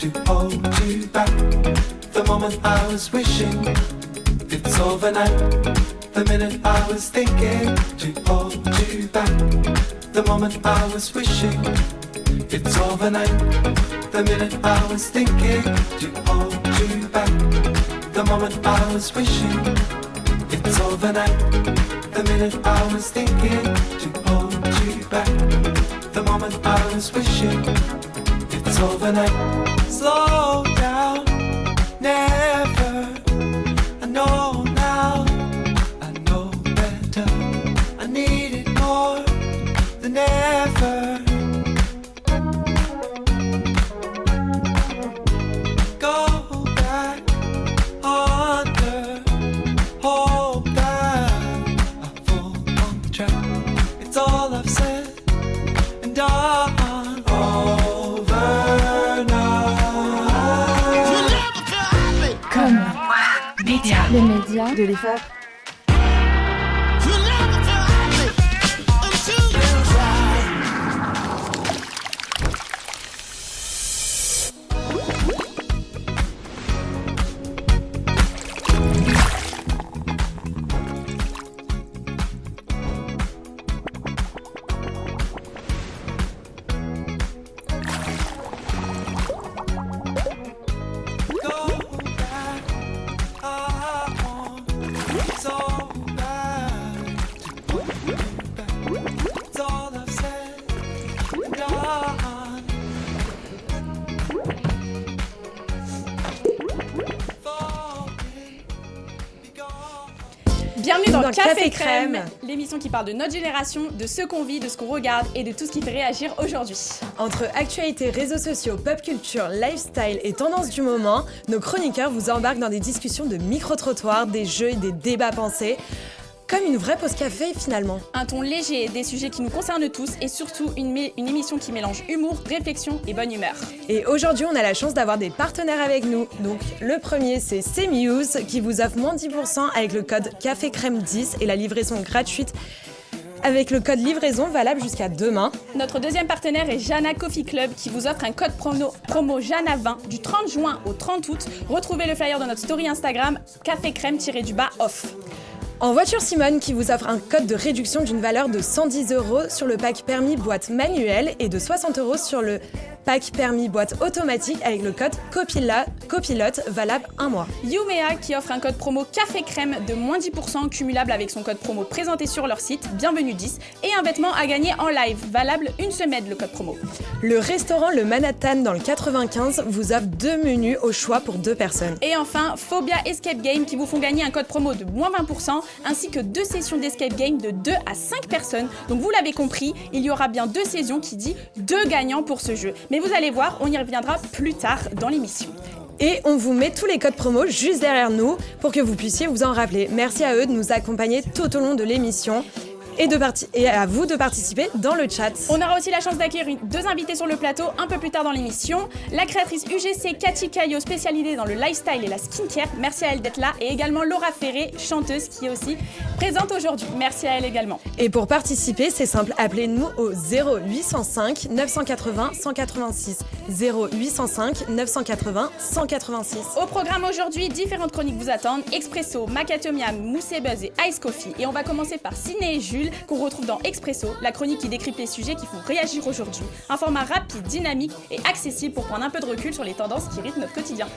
to hold you back. The moment I was wishing it's overnight. The minute I was thinking to hold you back. The moment I was wishing it's overnight. The minute I was thinking to hold you back. The moment I was wishing it's overnight. The minute I was thinking to hold you back. The moment I was wishing it's overnight. Slow down, never. I know now, I know better. I need it more than ever. Go back under, hold back. I fall on the track. It's all I've said and done. Over now. Comme média, les médias de l'EFAP. Bienvenue dans Café Crème, l'émission qui parle de notre génération, de ce qu'on vit, de ce qu'on regarde et de tout ce qui fait réagir aujourd'hui. Entre actualité, réseaux sociaux, pop culture, lifestyle et tendances du moment, nos chroniqueurs vous embarquent dans des discussions de micro-trottoirs, des jeux et des débats pensés. Comme une vraie pause café finalement. Un ton léger, des sujets qui nous concernent tous et surtout une émission qui mélange humour, réflexion et bonne humeur. Et aujourd'hui on a la chance d'avoir des partenaires avec nous. Donc le premier c'est CMuse qui vous offre moins 10% avec le code CAFÉCRÈME10 et la livraison gratuite avec le code livraison valable jusqu'à demain. Notre deuxième partenaire est Jana Coffee Club qui vous offre un code promo Jana20 du 30 juin au 30 août. Retrouvez le flyer dans notre story Instagram CAFÉCRÈME-off. En voiture Simone qui vous offre un code de réduction d'une valeur de 110 € sur le pack permis boîte manuelle et de 60 € sur le pack permis boîte automatique avec le code copilote valable 1 mois. Yumea qui offre un code promo Café Crème de moins 10% cumulable avec son code promo présenté sur leur site, bienvenue 10, et un vêtement à gagner en live, valable une semaine le code promo. Le restaurant Le Manhattan dans le 95 vous offre 2 menus au choix pour 2 personnes. Et enfin, Phobia Escape Game qui vous font gagner un code promo de moins 20% ainsi que 2 sessions d'escape game de 2 à 5 personnes. Donc vous l'avez compris, il y aura bien 2 saisons qui dit 2 gagnants pour ce jeu. Mais vous allez voir, on y reviendra plus tard dans l'émission. Et on vous met tous les codes promo juste derrière nous pour que vous puissiez vous en rappeler. Merci à eux de nous accompagner tout au long de l'émission et à vous de participer dans le chat. On aura aussi la chance d'accueillir 2 invités sur le plateau un peu plus tard dans l'émission. La créatrice UGC Cathy Caillot, spécialisée dans le lifestyle et la skincare. Merci à elle d'être là. Et également Laura Ferré, chanteuse, qui est aussi présente aujourd'hui. Merci à elle également. Et pour participer, c'est simple, appelez-nous au 0805 980 186. 0805 980 186. Au programme aujourd'hui, différentes chroniques vous attendent. Expresso, Macadamia, Moussé Buzz et Ice Coffee. Et on va commencer par Ciné et Jules, qu'on retrouve dans Expresso, la chronique qui décrypte les sujets qui font réagir aujourd'hui. Un format rapide, dynamique et accessible pour prendre un peu de recul sur les tendances qui rythment notre quotidien.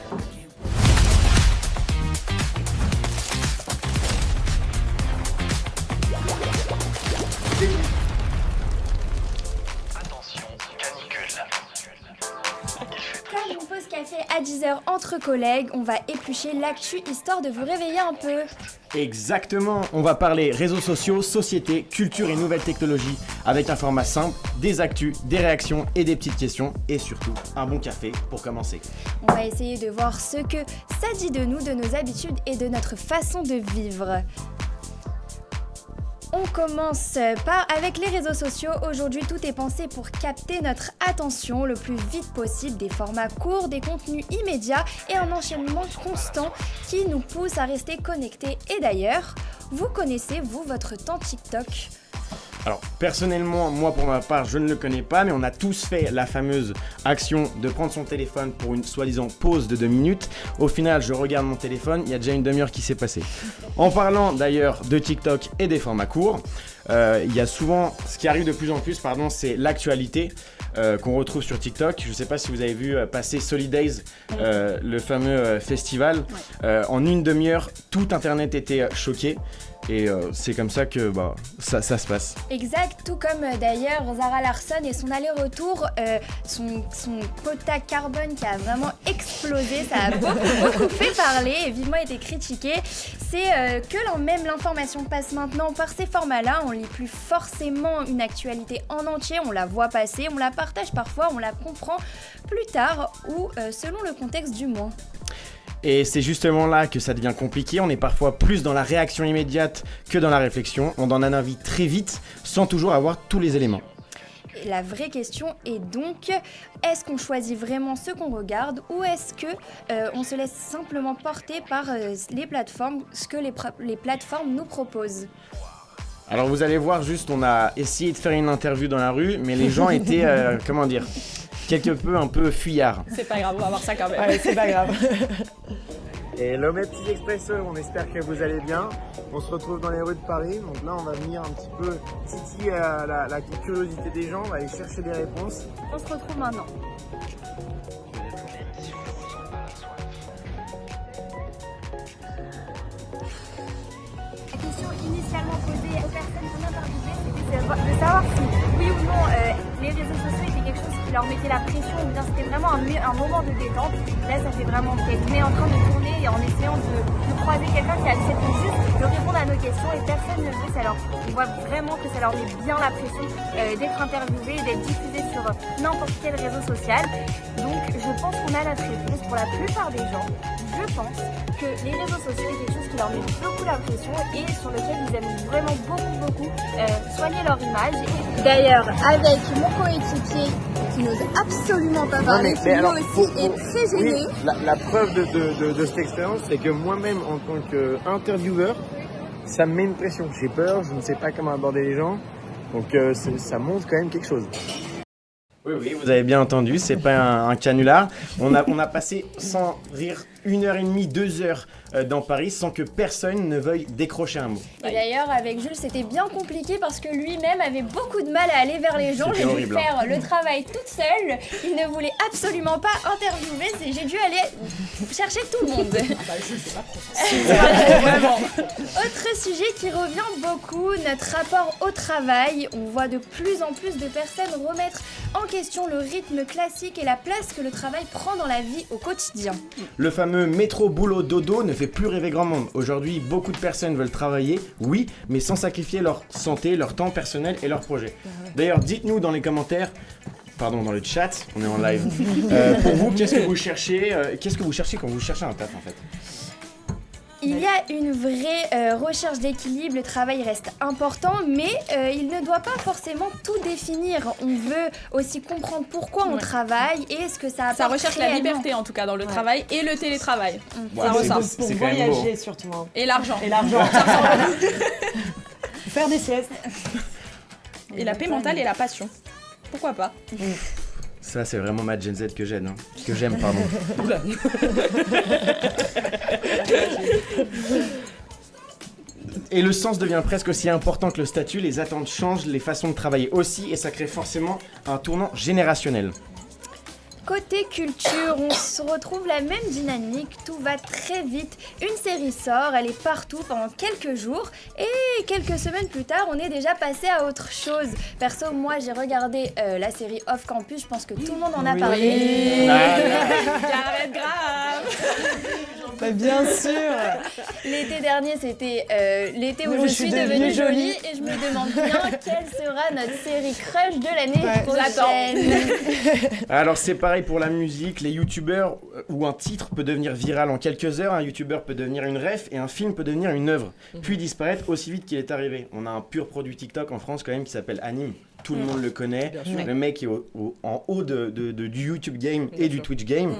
Comme une pause café à 10h entre collègues, on va éplucher l'actu histoire de vous réveiller un peu. Exactement, on va parler réseaux sociaux, société, culture et nouvelles technologies avec un format simple, des actus, des réactions et des petites questions et surtout un bon café pour commencer. On va essayer de voir ce que ça dit de nous, de nos habitudes et de notre façon de vivre. On commence avec les réseaux sociaux. Aujourd'hui, tout est pensé pour capter notre attention le plus vite possible. Des formats courts, des contenus immédiats et un enchaînement constant qui nous pousse à rester connectés. Et d'ailleurs, vous connaissez, vous, votre temps TikTok ? Alors personnellement, moi pour ma part, je ne le connais pas, mais on a tous fait la fameuse action de prendre son téléphone pour une soi-disant pause de 2 minutes. Au final, je regarde mon téléphone, il y a déjà une demi-heure qui s'est passée. En parlant d'ailleurs de TikTok et des formats courts, il y a souvent, ce qui arrive de plus en plus, c'est l'actualité qu'on retrouve sur TikTok. Je ne sais pas si vous avez vu passer Solidays, le fameux festival. En une demi-heure, tout Internet était choqué. Et c'est comme ça que ça se passe. Exact, tout comme d'ailleurs Zara Larsson et son aller-retour, son quota carbone qui a vraiment explosé, ça a beaucoup fait parler et vivement été critiqué. C'est que même l'information passe maintenant par ces formats-là, on lit plus forcément une actualité en entier, on la voit passer, on la partage parfois, on la comprend plus tard ou selon le contexte du mois. Et c'est justement là que ça devient compliqué, on est parfois plus dans la réaction immédiate que dans la réflexion, on donne un avis très vite sans toujours avoir tous les éléments. Et la vraie question est donc, est-ce qu'on choisit vraiment ce qu'on regarde ou est-ce que on se laisse simplement porter par les plateformes, ce que les plateformes nous proposent ? Alors vous allez voir, on a essayé de faire une interview dans la rue, mais les gens étaient, un peu fuyards. C'est pas grave, on va voir ça quand même. Ouais, c'est pas grave. Hello mes petits expresseurs, on espère que vous allez bien. On se retrouve dans les rues de Paris, donc là on va venir un petit peu titiller la curiosité des gens, on va aller chercher des réponses. On se retrouve maintenant. La question initialement posée aux personnes qu'on interviewait, c'était de savoir si, oui ou non, les réseaux sociaux étaient quelque chose qui leur mettait la pression ou bien c'était vraiment un moment de détente. Là, ça fait vraiment peut-être mais en train de tourner et en essayant de croiser quelqu'un qui accepte juste de répondre à nos questions et personne ne le fait. On voit vraiment que ça leur met bien la pression d'être interviewé et d'être diffusé sur n'importe quel réseau social. Donc, je pense qu'on a notre réponse pour la plupart des gens. Je pense que les réseaux sociaux est quelque chose qui leur met beaucoup la pression et sur lequel ils aiment vraiment beaucoup soigner leur image. D'ailleurs, avec mon coéquipier qui n'ose absolument pas parler, qui lui aussi est très gêné. Oui, la preuve de cette expérience, c'est que moi-même, en tant qu'intervieweur, ça me met une pression. J'ai peur, je ne sais pas comment aborder les gens, donc ça montre quand même quelque chose. Oui, vous avez bien entendu, c'est pas un canular. On a passé, sans rire, 1h30, 2 heures dans Paris sans que personne ne veuille décrocher un mot. Et d'ailleurs, avec Jules, c'était bien compliqué parce que lui-même avait beaucoup de mal à aller vers les gens. J'ai dû faire le travail toute seule. Il ne voulait absolument pas interviewer. J'ai dû aller chercher tout le monde. Autre sujet qui revient beaucoup, notre rapport au travail. On voit de plus en plus de personnes remettre en question le rythme classique et la place que le travail prend dans la vie au quotidien. Le fameux métro boulot dodo ne fait plus rêver grand monde. Aujourd'hui, beaucoup de personnes veulent travailler, oui, mais sans sacrifier leur santé, leur temps personnel et leurs projets. D'ailleurs, dites-nous dans les commentaires, dans le chat, on est en live. Pour vous, qu'est-ce que vous cherchez quand vous cherchez un taf en fait ? Il y a une vraie recherche d'équilibre, le travail reste important, mais il ne doit pas forcément tout définir. On veut aussi comprendre pourquoi on travaille et ce que ça apporte. Ça recherche la liberté en tout cas dans le travail et le télétravail. Ouais, ça ressort. Pour voyager surtout. Hein. Et l'argent. Faire des siestes. Et la paix mentale et la passion. Pourquoi pas ? Ça, c'est vraiment ma Gen Z que j'aime, pardon. Et le sens devient presque aussi important que le statut, les attentes changent, les façons de travailler aussi, et ça crée forcément un tournant générationnel. Côté culture, on se retrouve la même dynamique, tout va très vite. Une série sort, elle est partout pendant quelques jours et quelques semaines plus tard, on est déjà passé à autre chose. Perso, moi j'ai regardé la série Off Campus, je pense que tout le monde en a parlé. Arrête grave. Bah, bien sûr. L'été dernier, c'était l'été où je suis devenue jolie et je me demande bien quelle sera notre série crush de l'année prochaine. Alors c'est pareil pour la musique, les youtubeurs où un titre peut devenir viral en quelques heures, un youtubeur peut devenir une ref et un film peut devenir une œuvre, puis disparaître aussi vite qu'il est arrivé. On a un pur produit TikTok en France quand même qui s'appelle Anime. Tout le monde le connaît, le mec est en haut du YouTube game et du Twitch game.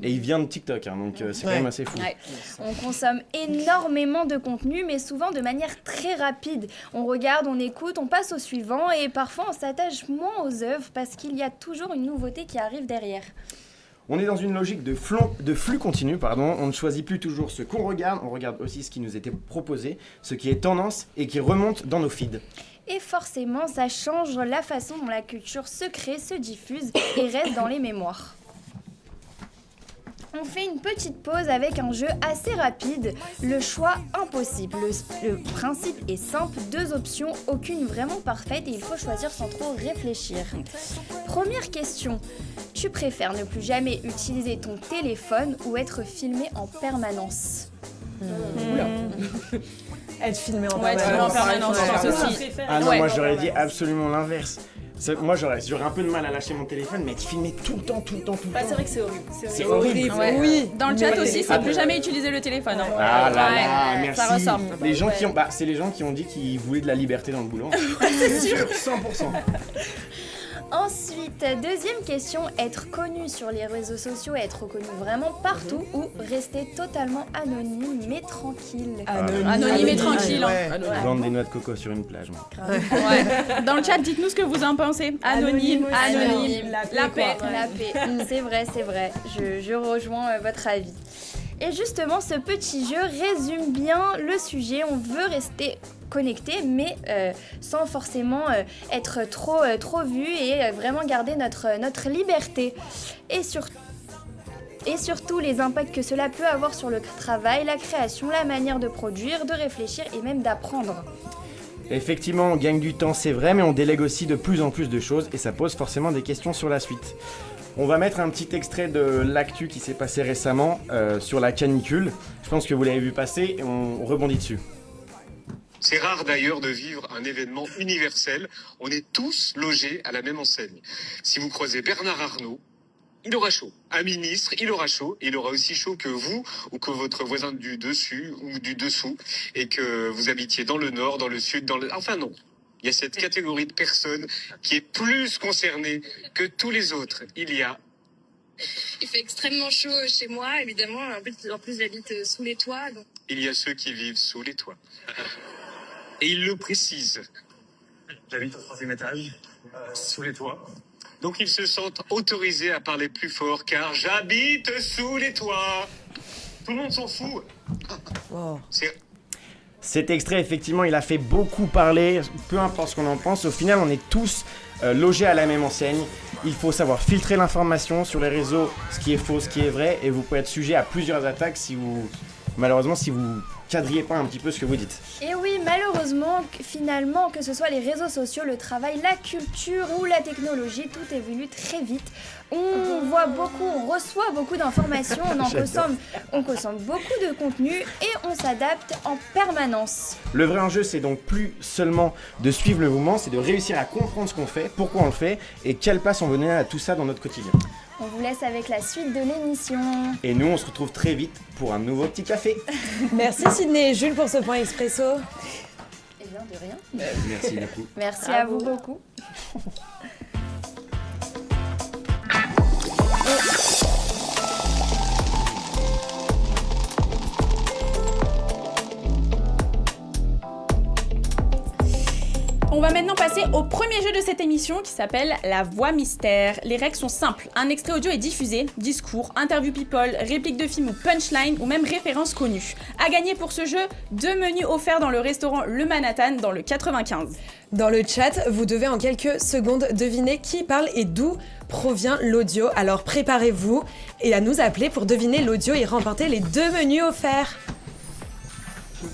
Et il vient de TikTok, hein, donc c'est quand même assez fou. Ouais. On consomme énormément de contenu, mais souvent de manière très rapide. On regarde, on écoute, on passe au suivant et parfois on s'attache moins aux œuvres parce qu'il y a toujours une nouveauté qui arrive derrière. On est dans une logique de flux continu, pardon. On ne choisit plus toujours ce qu'on regarde, on regarde aussi ce qui nous était proposé, ce qui est tendance et qui remonte dans nos feeds. Et forcément, ça change la façon dont la culture se crée, se diffuse et reste dans les mémoires. On fait une petite pause avec un jeu assez rapide, le choix impossible. Le principe est simple, 2 options, aucune vraiment parfaite et il faut choisir sans trop réfléchir. Première question, tu préfères ne plus jamais utiliser ton téléphone ou être filmé en permanence ? Être filmé en Ouais, permanence. en permanence, je pense aussi. Ah non, Ouais. moi j'aurais dit absolument l'inverse. Moi j'aurais un peu de mal à lâcher mon téléphone, mais être filmé tout le temps. Bah, c'est vrai que c'est horrible. C'est horrible. Ouais. Oui. Dans le chat mais- aussi, c'est plus jamais utiliser le téléphone. Hein. Ah là Ouais, là, merci. ça ressort. Les gens qui ont, c'est les gens qui ont dit qu'ils voulaient de la liberté dans le boulot. C'est sûr, 100%. Ensuite, deuxième question, être connu sur les réseaux sociaux, être reconnu vraiment partout ou rester totalement anonyme mais tranquille. Anonyme et tranquille. Hein. Vendre des noix de coco sur une plage. Moi. Ouais. Dans le chat, dites-nous ce que vous en pensez. Anonyme, anonyme, la paix. La paix, c'est vrai, je rejoins votre avis. Et justement, ce petit jeu résume bien le sujet, on veut rester connecté mais sans forcément être trop vu et vraiment garder notre liberté. Et surtout les impacts que cela peut avoir sur le travail, la création, la manière de produire, de réfléchir et même d'apprendre. Effectivement, on gagne du temps, c'est vrai, mais on délègue aussi de plus en plus de choses et ça pose forcément des questions sur la suite. On va mettre un petit extrait de l'actu qui s'est passé récemment sur la canicule. Je pense que vous l'avez vu passer et on rebondit dessus. C'est rare d'ailleurs de vivre un événement universel. On est tous logés à la même enseigne. Si vous croisez Bernard Arnault, il aura chaud. Un ministre, il aura chaud. Il aura aussi chaud que vous ou que votre voisin du dessus ou du dessous et que vous habitiez dans le nord, dans le sud, Enfin non. Il y a cette catégorie de personnes qui est plus concernée que tous les autres. Il fait extrêmement chaud chez moi, évidemment. En plus, j'habite sous les toits. Donc... Il y a ceux qui vivent sous les toits. Et il le précise. J'habite au 3e étage, sous les toits. Donc ils se sentent autorisés à parler plus fort, car j'habite sous les toits. Tout le monde s'en fout. Oh. Cet extrait, effectivement, il a fait beaucoup parler, peu importe ce qu'on en pense. Au final, on est tous logés à la même enseigne. Il faut savoir filtrer l'information sur les réseaux, ce qui est faux, ce qui est vrai, et vous pouvez être sujet à plusieurs attaques si vous cadriez pas un petit peu ce que vous dites. Et oui, malheureusement, finalement, que ce soit les réseaux sociaux, le travail, la culture ou la technologie, tout évolue très vite. On voit beaucoup, on reçoit beaucoup d'informations, on consomme beaucoup de contenu et on s'adapte en permanence. Le vrai enjeu, c'est donc plus seulement de suivre le mouvement, c'est de réussir à comprendre ce qu'on fait, pourquoi on le fait et quelle place on veut donner à tout ça dans notre quotidien. On vous laisse avec la suite de l'émission. Et nous, on se retrouve très vite pour un nouveau petit café. Merci Sydney et Jules pour ce point expresso. Eh bien, de rien. Merci beaucoup. Merci à vous beaucoup. On va maintenant passer au premier jeu de cette émission qui s'appelle La Voix Mystère. Les règles sont simples. Un extrait audio est diffusé, discours, interview people, réplique de film ou punchline ou même référence connue. À gagner pour ce jeu, 2 menus offerts dans le restaurant Le Manhattan dans le 95. Dans le chat, vous devez en quelques secondes deviner qui parle et d'où provient l'audio. Alors préparez-vous et à nous appeler pour deviner l'audio et remporter les 2 menus offerts. Je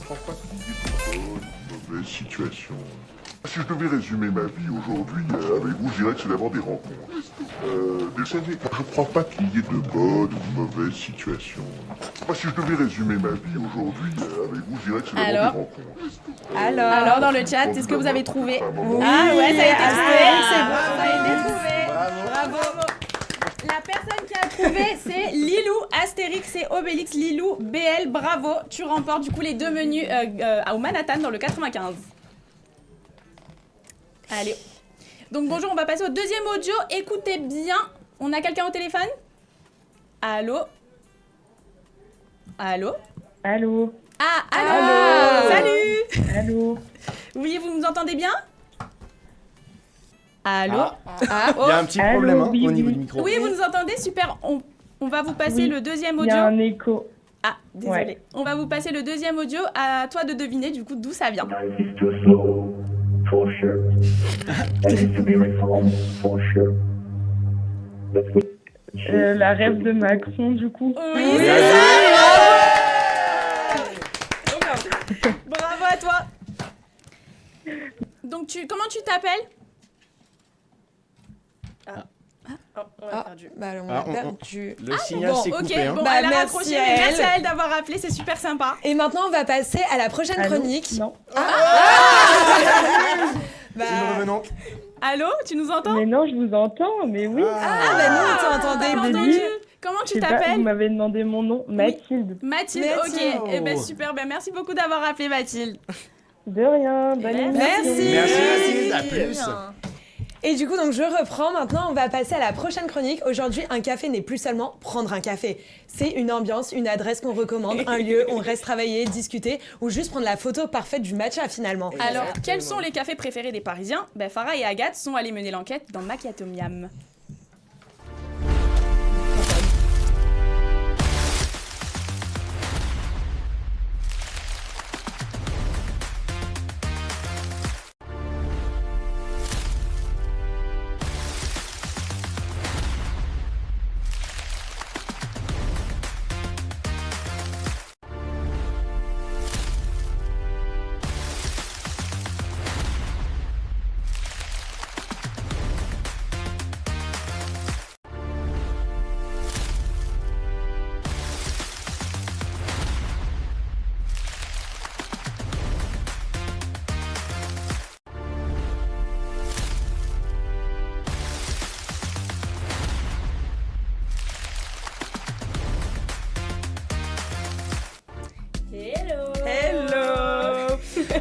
prends pas une mauvaise situation. Si je devais résumer ma vie aujourd'hui avec vous, je dirais que c'est d'abord des rencontres. Je crois pas qu'il y ait de bonnes ou de mauvaises situations. Si je devais résumer ma vie aujourd'hui avec vous, je dirais que c'est d'abord des rencontres. Alors dans le chat, est-ce que vous avez trouvé? Oui, Ah ouais, ça a été trouvé. c'est bon. Ça a été trouvé. Bravo. La personne qui a trouvé, c'est Lilou, Astérix et Obélix. Lilou, BL, bravo. Tu remportes du coup les 2 menus au Manhattan dans le 95. Allez. Donc bonjour, on va passer au deuxième audio. Écoutez bien. On a quelqu'un au téléphone? Allô? Allô? Allô? Ah, allô? Allô? Salut! Allô? Oui, vous nous entendez bien? Allô? Ah, il y a un petit Allô, problème hein, oui, au niveau oui. du micro. Oui, vous nous entendez? Super. On va vous passer Oui. le deuxième Il y audio. a un écho. Ah, désolé. Ouais. On va vous passer le deuxième audio. À toi de deviner du coup d'où ça vient. La rêve de Macron, du coup. Oui, c'est ça. Bravo à toi. Donc comment tu t'appelles? On a perdu. Bah alors, on Ah, a perdu. Le signal Bon, s'est ok, coupé. Hein. bon, Bah, elle a merci raccroché, à mais elle. merci à elle d'avoir appelé, c'est super sympa. Et maintenant, on va passer à la prochaine Allô? chronique. Non. Bah... Une revenante. Allô, tu nous entends? Mais non, je vous entends, mais oui. Ah, bah nous, on t'entendait. T'as J'ai entendu? dit- Comment Je tu sais pas, t'appelles? vous m'avez demandé mon nom. Mathilde. Mathilde, Mathilde. ok. Eh ben super, ben merci beaucoup d'avoir appelé Mathilde. De rien. Bonne émission. Merci. Merci Mathilde, à plus. Et du coup, donc je reprends. Maintenant, on va passer à la prochaine chronique. Aujourd'hui, un café n'est plus seulement prendre un café. C'est une ambiance, une adresse qu'on recommande, un lieu où on reste travailler, discuter ou juste prendre la photo parfaite du matcha finalement. Alors, quels sont les cafés préférés des Parisiens? Ben Farah et Agathe sont allés mener l'enquête dans Macchiato Miam.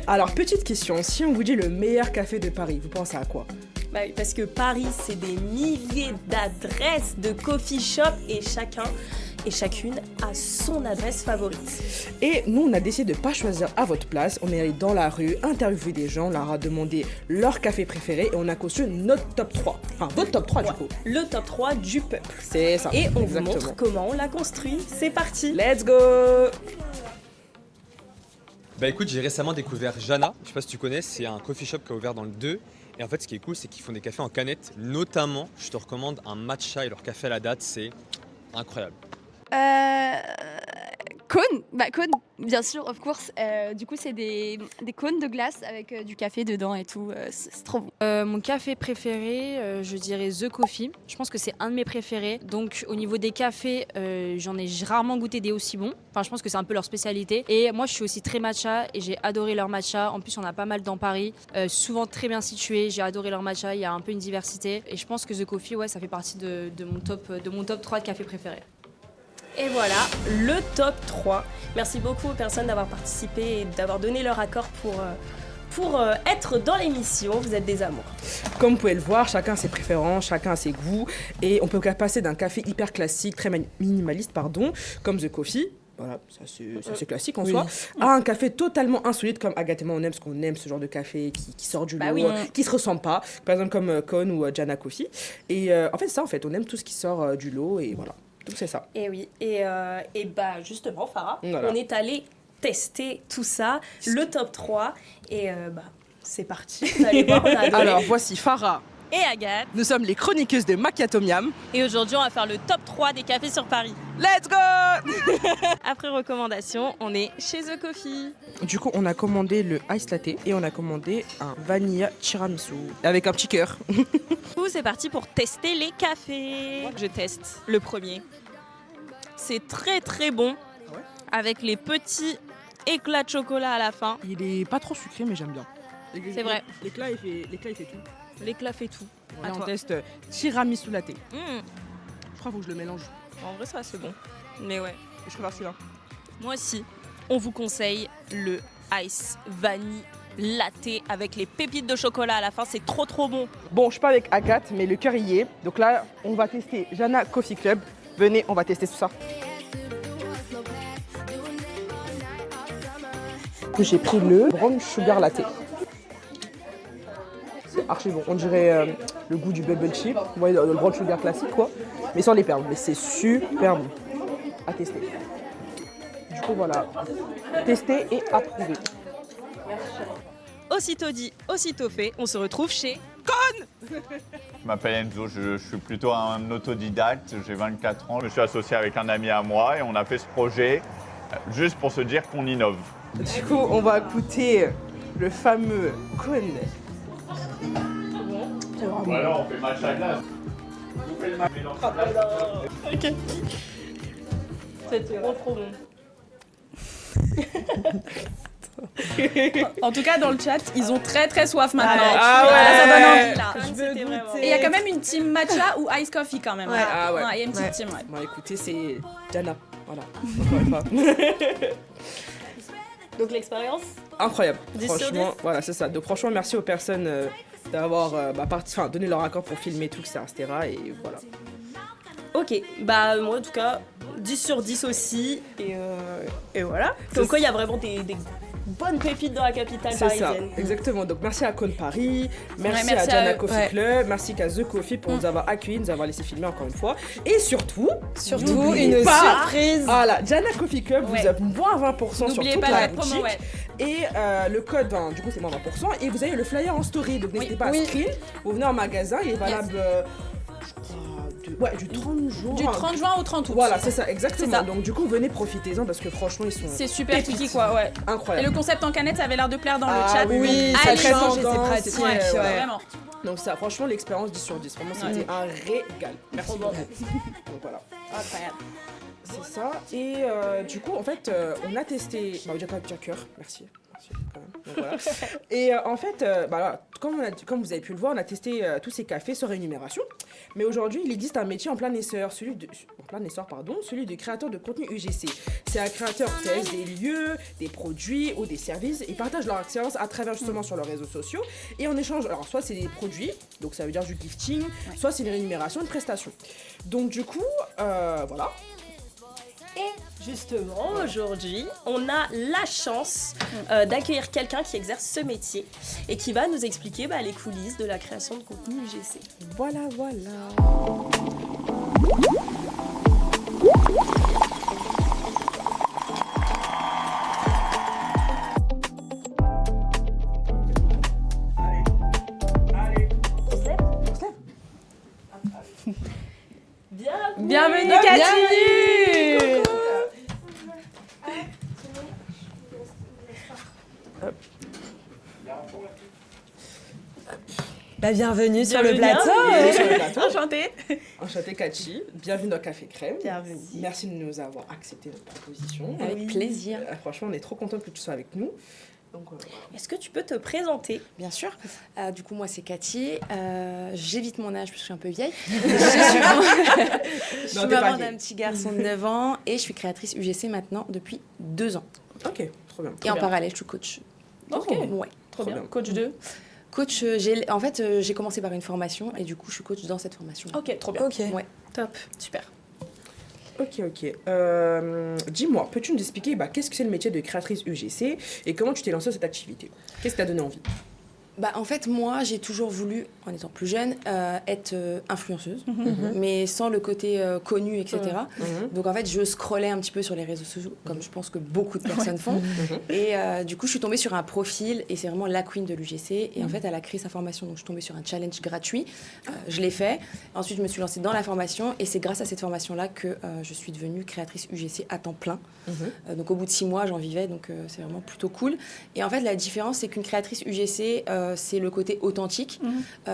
Alors, petite question, si on vous dit le meilleur café de Paris, vous pensez à quoi? Bah oui, parce que Paris, c'est des milliers d'adresses de coffee shop et chacun et chacune a son adresse favorite. Et nous, on a décidé de pas choisir à votre place. On est allé dans la rue, interviewer des gens, on leur a demandé leur café préféré et on a conçu notre top 3. Enfin, votre top 3 du coup. Le top 3 du peuple. C'est ça. Et on vous exactement. montre comment on l'a construit. C'est parti. Let's go! Bah écoute, j'ai récemment découvert Jana, je sais pas si tu connais, c'est un coffee shop qui a ouvert dans le 2. Et en fait, ce qui est cool, c'est qu'ils font des cafés en canette. Notamment, je te recommande un matcha et leur café à la date, c'est incroyable. Cônes, cônes, bien sûr, of course. Du coup, c'est des cônes de glace avec du café dedans et tout. C'est trop bon. Mon café préféré, je dirais The Coffee. Je pense que c'est un de mes préférés. Donc, au niveau des cafés, j'en ai rarement goûté des aussi bons. Enfin, je pense que c'est un peu leur spécialité. Et moi, je suis aussi très matcha et j'ai adoré leur matcha. En plus, on a pas mal dans Paris, souvent très bien situés. J'ai adoré leur matcha. Il y a un peu une diversité. Et je pense que The Coffee, ouais, ça fait partie de mon top 3 de cafés préférés. Et voilà, le top 3. Merci beaucoup aux personnes d'avoir participé et d'avoir donné leur accord pour être dans l'émission. Vous êtes des amours. Comme vous pouvez le voir, chacun a ses préférences, chacun a ses goûts. Et on peut passer d'un café hyper classique, très minimaliste, comme The Coffee. Voilà, ça c'est classique en soi. À un café totalement insolite comme Agathe et moi on aime, parce qu'on aime ce genre de café qui sort du lot, qui se ressemble pas. Par exemple comme Cônes ou Jana Coffee. Et en fait, on aime tout ce qui sort du lot et voilà. Donc c'est ça. Et oui, et bah justement, Farah, voilà. On est allé tester tout ça, le top 3, et c'est parti. Vous allez voir, on a adoré. Alors voici Farah et Agathe. Nous sommes les chroniqueuses de Macchiato Miam. Et aujourd'hui, on va faire le top 3 des cafés sur Paris. Let's go! Après recommandation, on est chez The Coffee. Du coup, on a commandé le ice latte et on a commandé un vanilla tiramisu avec un petit cœur. C'est parti pour tester les cafés. Je teste le premier. C'est très très bon, avec les petits éclats de chocolat à la fin. Il est pas trop sucré, mais j'aime bien. C'est vrai. L'éclat, il fait tout. L'éclat fait tout. Voilà, on teste tiramisu latte. Je crois qu'il faut que je le mélange. En vrai, ça c'est bon. Mais ouais. Je préfère celui-là. Moi aussi. On vous conseille le ice vanille latte avec les pépites de chocolat à la fin. C'est trop trop bon. Bon, je suis pas avec Agathe, mais le cœur y est. Donc là, on va tester Jana Coffee Club. Venez, on va tester tout ça. J'ai pris le brown sugar latte. C'est archi bon. On dirait le goût du bubble chip. Vous voyez, le brown sugar classique, quoi. Mais sans les perles. Mais c'est super bon. À tester. Du coup, voilà. Tester et approuver. Aussitôt dit, aussitôt fait, on se retrouve chez Con. Je m'appelle Enzo, je suis plutôt un autodidacte, j'ai 24 ans. Je me suis associé avec un ami à moi et on a fait ce projet juste pour se dire qu'on innove. Du coup, on va goûter le fameux Con. Voilà, on fait match à glace. Vous faites le mélange à glace. Ok. C'est trop bon. En tout cas, dans le chat, ils ont très très soif maintenant. Ah ouais, ça donne envie là. Je veux goûter. Et il y a quand même une team matcha ou ice coffee quand même. Ouais. Ah ouais. Il y a une petite team. Ouais. Bon, écoutez, c'est Jana. Voilà. Encore une fois. Donc l'expérience Incroyable. 10 sur Franchement, 10. voilà, c'est ça. Donc franchement, merci aux personnes d'avoir donné leur accord pour filmer tout, etc. Et voilà. Ok, bah moi en tout cas, 10 sur 10 aussi. Et voilà. Comme quoi il y a vraiment des bonnes pépites dans la capitale C'est ça, parisienne. exactement. Donc merci à Cône Paris, merci merci à Jana à eux. Coffee Ouais. Club, merci à The Coffee pour nous avoir accueillis, nous avoir laissé filmer encore une fois. Et surtout une surprise. Voilà, Jana Coffee Club Ouais. vous avez moins 20% sur N'oubliez toute pas la la promo, boutique. ouais. Et le code, du coup c'est moins 20%. Et vous avez le flyer en story, donc n'hésitez pas à Oui. screen. Vous venez en magasin, il est valable je crois, du 30 juin. Du 30 juin au 30 août. Voilà, c'est ça, exactement. C'est ça. Donc du coup venez profitez-en parce que franchement ils sont C'est super pépites. kiki quoi, ouais. Et Incroyable. le concept en canette, ça avait l'air de plaire dans Ah le chat. oui, ça Allez, très change, tendance, c'est pratique, pratique. Ouais, ouais. vraiment. Donc ça, franchement, l'expérience 10 sur 10. Vraiment, c'était un régal. Merci beaucoup. Donc voilà. Incroyable. C'est ça. Et du coup, en fait, on a testé... Bah, déjà, cœur. Merci. Merci, quand même. Donc, voilà. Et en fait, voilà, comme vous avez pu le voir, on a testé tous ces cafés sans rémunération. Mais aujourd'hui, il existe un métier en plein essor, celui de créateur de contenu UGC. C'est un créateur qui teste des lieux, des produits ou des services. Ils partagent leur expérience à travers justement sur leurs réseaux sociaux. Et en échange, alors soit c'est des produits, donc ça veut dire du gifting, soit c'est une rémunération, une prestation. Donc du coup, voilà. Et justement, aujourd'hui, on a la chance d'accueillir quelqu'un qui exerce ce métier et qui va nous expliquer les coulisses de la création de contenu UGC. Voilà. Bienvenue Cathy. Bienvenue sur le Bienvenue. plateau. Enchantée. Enchantée Cathy, bienvenue dans Café Crème. Bienvenue. Merci de nous avoir accepté notre proposition. Avec plaisir. Franchement, on est trop contente que tu sois avec nous. Donc, Est-ce que tu peux te présenter? Bien sûr. Du coup, moi, c'est Cathy. J'évite mon âge parce que je suis un peu vieille. Je suis t'es pas maman vieille. d'un petit garçon de 9 ans et je suis créatrice UGC maintenant depuis 2 ans. Ok, trop bien. Et en parallèle, je suis coach. Ok. Ouais. Trop bien. Coach 2. Coach, j'ai commencé par une formation et du coup, je suis coach dans cette formation. Ok, trop bien. Ok. Ouais. Top, super. Ok. Dis-moi, peux-tu nous expliquer qu'est-ce que c'est le métier de créatrice UGC et comment tu t'es lancée dans cette activité? Qu'est-ce qui t'a donné envie? En fait, moi, j'ai toujours voulu, en étant plus jeune, être influenceuse, mais sans le côté connu, etc. Donc, en fait, je scrollais un petit peu sur les réseaux sociaux, comme je pense que beaucoup de personnes font. Et du coup, je suis tombée sur un profil, et c'est vraiment la queen de l'UGC. Et en fait, elle a créé sa formation, donc je suis tombée sur un challenge gratuit. Je l'ai fait. Ensuite, je me suis lancée dans la formation, et c'est grâce à cette formation-là que je suis devenue créatrice UGC à temps plein. Donc, au bout de 6 mois, j'en vivais, donc c'est vraiment plutôt cool. Et en fait, la différence, c'est qu'une créatrice UGC, c'est le côté authentique.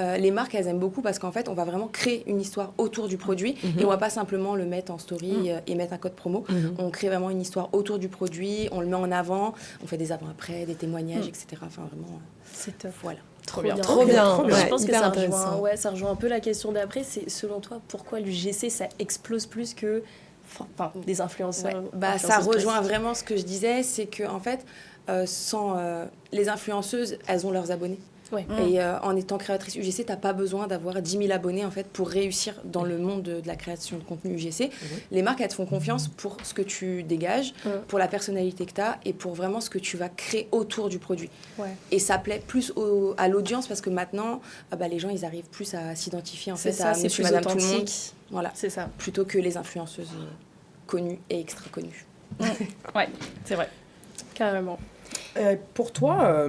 Les marques, elles aiment beaucoup parce qu'en fait, on va vraiment créer une histoire autour du produit et on va pas simplement le mettre en story et mettre un code promo. On crée vraiment une histoire autour du produit, on le met en avant, on fait des avant-après, des témoignages, etc. Enfin, vraiment, c'est top. Voilà. Trop bien. Ouais, Je pense que hyper ça intéressant. rejoint un peu la question d'après. C'est selon toi, pourquoi l'UGC, ça explose plus que des influenceurs? Ça rejoint vraiment ce que je disais, c'est que en fait, sans les influenceuses, elles ont leurs abonnés. Ouais. Et en étant créatrice UGC, t'as pas besoin d'avoir 10 000 abonnés en fait pour réussir dans le monde de la création de contenu UGC. Les marques, elles te font confiance pour ce que tu dégages, pour la personnalité que t'as et pour vraiment ce que tu vas créer autour du produit. Ouais. Et ça plaît plus à l'audience parce que maintenant, les gens, ils arrivent plus à s'identifier en fait ça, à c'est monsieur, plus madame, tout le monde. authentique. Voilà. C'est ça. Plutôt que les influenceuses connues et extra connues. Ouais, c'est vrai. Carrément. Pour toi,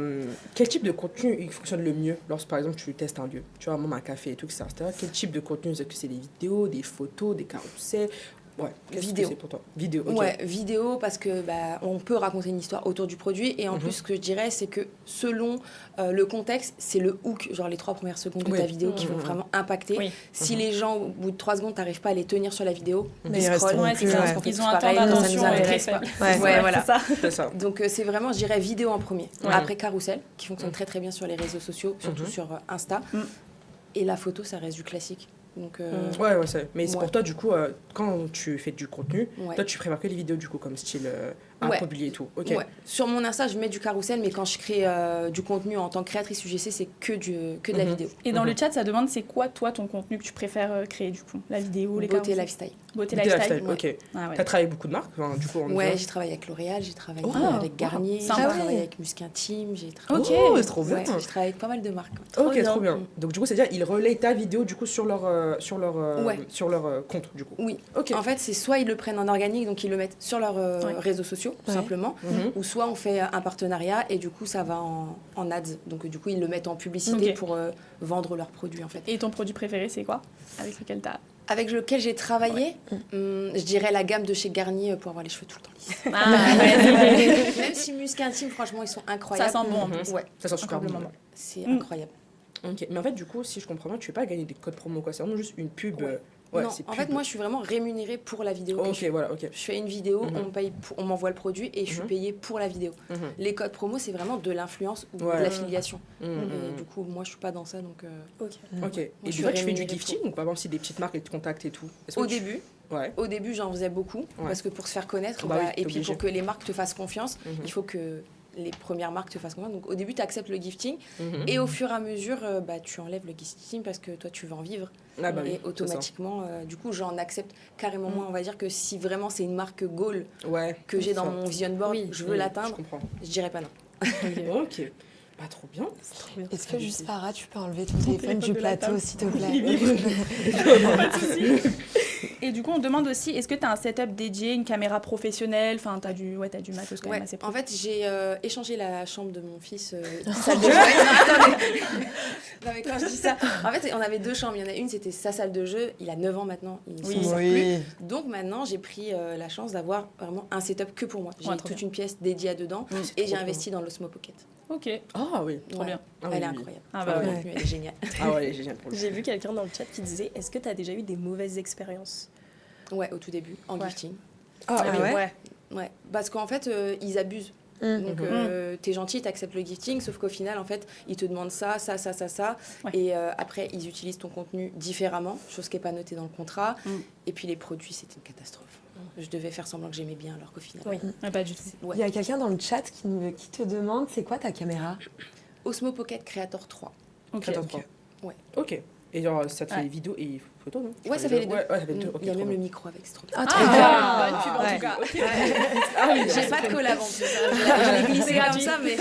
quel type de contenu il fonctionne le mieux lorsque, par exemple, tu testes un lieu? Tu vois, même un café et tout, etc. Quel type de contenu? Est-ce que c'est des vidéos, des photos, des carousels? Ouais, qu'est-ce que c'est pour toi? Vidéo, ok. Ouais, vidéo parce que on peut raconter une histoire autour du produit et en plus ce que je dirais c'est que selon le contexte, c'est le hook, genre les 3 premières secondes de ta vidéo qui vont vraiment impacter. Oui. Si les gens au bout de 3 secondes t'arrives pas à les tenir sur la vidéo, Mais ils ils scrollent, restent c'est ça, parce qu'on fait Ils tous ont un temps pareil, ça nous d'attention intéresse pas. Ouais, voilà. C'est ça. Donc c'est vraiment, je dirais vidéo en premier. Après carousel qui fonctionne très très bien sur les réseaux sociaux, surtout sur Insta. Et la photo, ça reste du classique. Donc, ouais, mais c'est pour toi, du coup, quand tu fais du contenu, Ouais. toi, tu préfères que les vidéos, du coup, comme style immobilier et tout. Ok. Ouais. Sur mon Insta, je mets du carrousel, mais quand je crée du contenu en tant que créatrice UGC, c'est que de la vidéo. Et dans le chat, ça demande c'est quoi, toi, ton contenu que tu préfères créer, du coup? La vidéo, les Beauté carousels? lifestyle. Beauté Beauté lifestyle, lifestyle, ok. Ah ouais. T'as travaillé avec beaucoup de marques, enfin, du coup, en Ouais, disant- j'ai travaillé avec L'Oréal, j'ai travaillé Oh, avec Garnier, j'ai sympa. travaillé avec Musc Intime, j'ai travaillé... Ok, c'est trop bien. Ouais, j'ai travaillé avec pas mal de marques. Ok, trop bien. Donc, du coup, c'est-à-dire, ils relayent ta vidéo, du coup, sur leur compte, du coup. Oui. En fait, c'est soit ils le prennent en organique, donc ils le mettent sur leurs réseaux sociaux, tout simplement, ou soit on fait un partenariat et du coup, ça va en ads. Donc, du coup, ils le mettent en publicité pour vendre leurs produits, en fait. Et ton produit préféré, c'est quoi? Avec lequel t'as... Avec lequel j'ai travaillé, je dirais la gamme de chez Garnier pour avoir les cheveux tout le temps lisses. Ah, ouais. Même si Musc Intime, franchement, ils sont incroyables. Ça sent bon en plus. Ouais. Ça sent super bon. C'est incroyable. Ok, mais en fait, du coup, si je comprends bien, tu fais pas gagner des codes promo, quoi. C'est vraiment juste une pub. Non, en fait, moi, je suis vraiment rémunérée pour la vidéo. que je fais. Voilà, ok. Je fais une vidéo, on m'envoie le produit et je suis payée pour la vidéo. Les codes promo, c'est vraiment de l'influence ou de l'affiliation. Et du coup, moi, je suis pas dans ça, donc... Ok. Et du coup, tu fais du gifting ou par exemple, si des petites marques, elles te contactent et tout? Au début, j'en faisais beaucoup parce que pour se faire connaître, et puis pour que les marques te fassent confiance, il faut que les premières marques te fassent confiance. Donc au début, tu acceptes le gifting et au fur et à mesure, tu enlèves le gifting parce que toi, tu veux en vivre. Et automatiquement, du coup, j'en accepte carrément moins. On va dire que si vraiment c'est une marque goal que j'ai dans mon vision board, je veux l'atteindre, je dirais pas non. Ok. Pas trop bien. Est-ce que juste Farah, tu peux enlever ton téléphone du plateau, s'il te plaît? Pas de souci. Et du coup, on demande aussi, est-ce que tu as un setup dédié, une caméra professionnelle? Enfin, t'as du matos quand même assez pro. En fait, j'ai échangé la chambre de mon fils salle de jeu. Non, mais quand je dis ça, en fait, on avait 2 chambres. Il y en a une, c'était sa salle de jeu. Il a 9 ans maintenant, il s'en sert plus. Donc maintenant, j'ai pris la chance d'avoir vraiment un setup que pour moi. J'ai toute une pièce dédiée à dedans et j'ai investi dans l'Osmo Pocket. Ok. Ah oui, trop bien. Elle est incroyable. Ah bah elle est géniale. Ah ouais, elle est géniale. J'ai vu quelqu'un dans le chat qui disait, est-ce que tu as déjà eu des mauvaises expériences? Ouais, au tout début, en gifting. Ouais. Parce qu'en fait, ils abusent. Donc, t'es gentil, t'acceptes le gifting, sauf qu'au final, en fait, ils te demandent ça. Et après, ils utilisent ton contenu différemment, chose qui n'est pas notée dans le contrat. Et puis, les produits, c'était une catastrophe. Je devais faire semblant que j'aimais bien, alors qu'au final... Pas du tout. Il y a quelqu'un dans le chat qui te demande, c'est quoi ta caméra? Osmo Pocket Creator 3. Creator 3. Ouais. Ok. Et genre, ça te fait vidéo et photo, non? Ouais, ça fait les deux. Ouais, ça fait les deux. Il y a même le micro avec, c'est trop bien. Bonne pub en tout cas. J'ai pas de collab en plus. Je l'ai glissé comme ça, mais...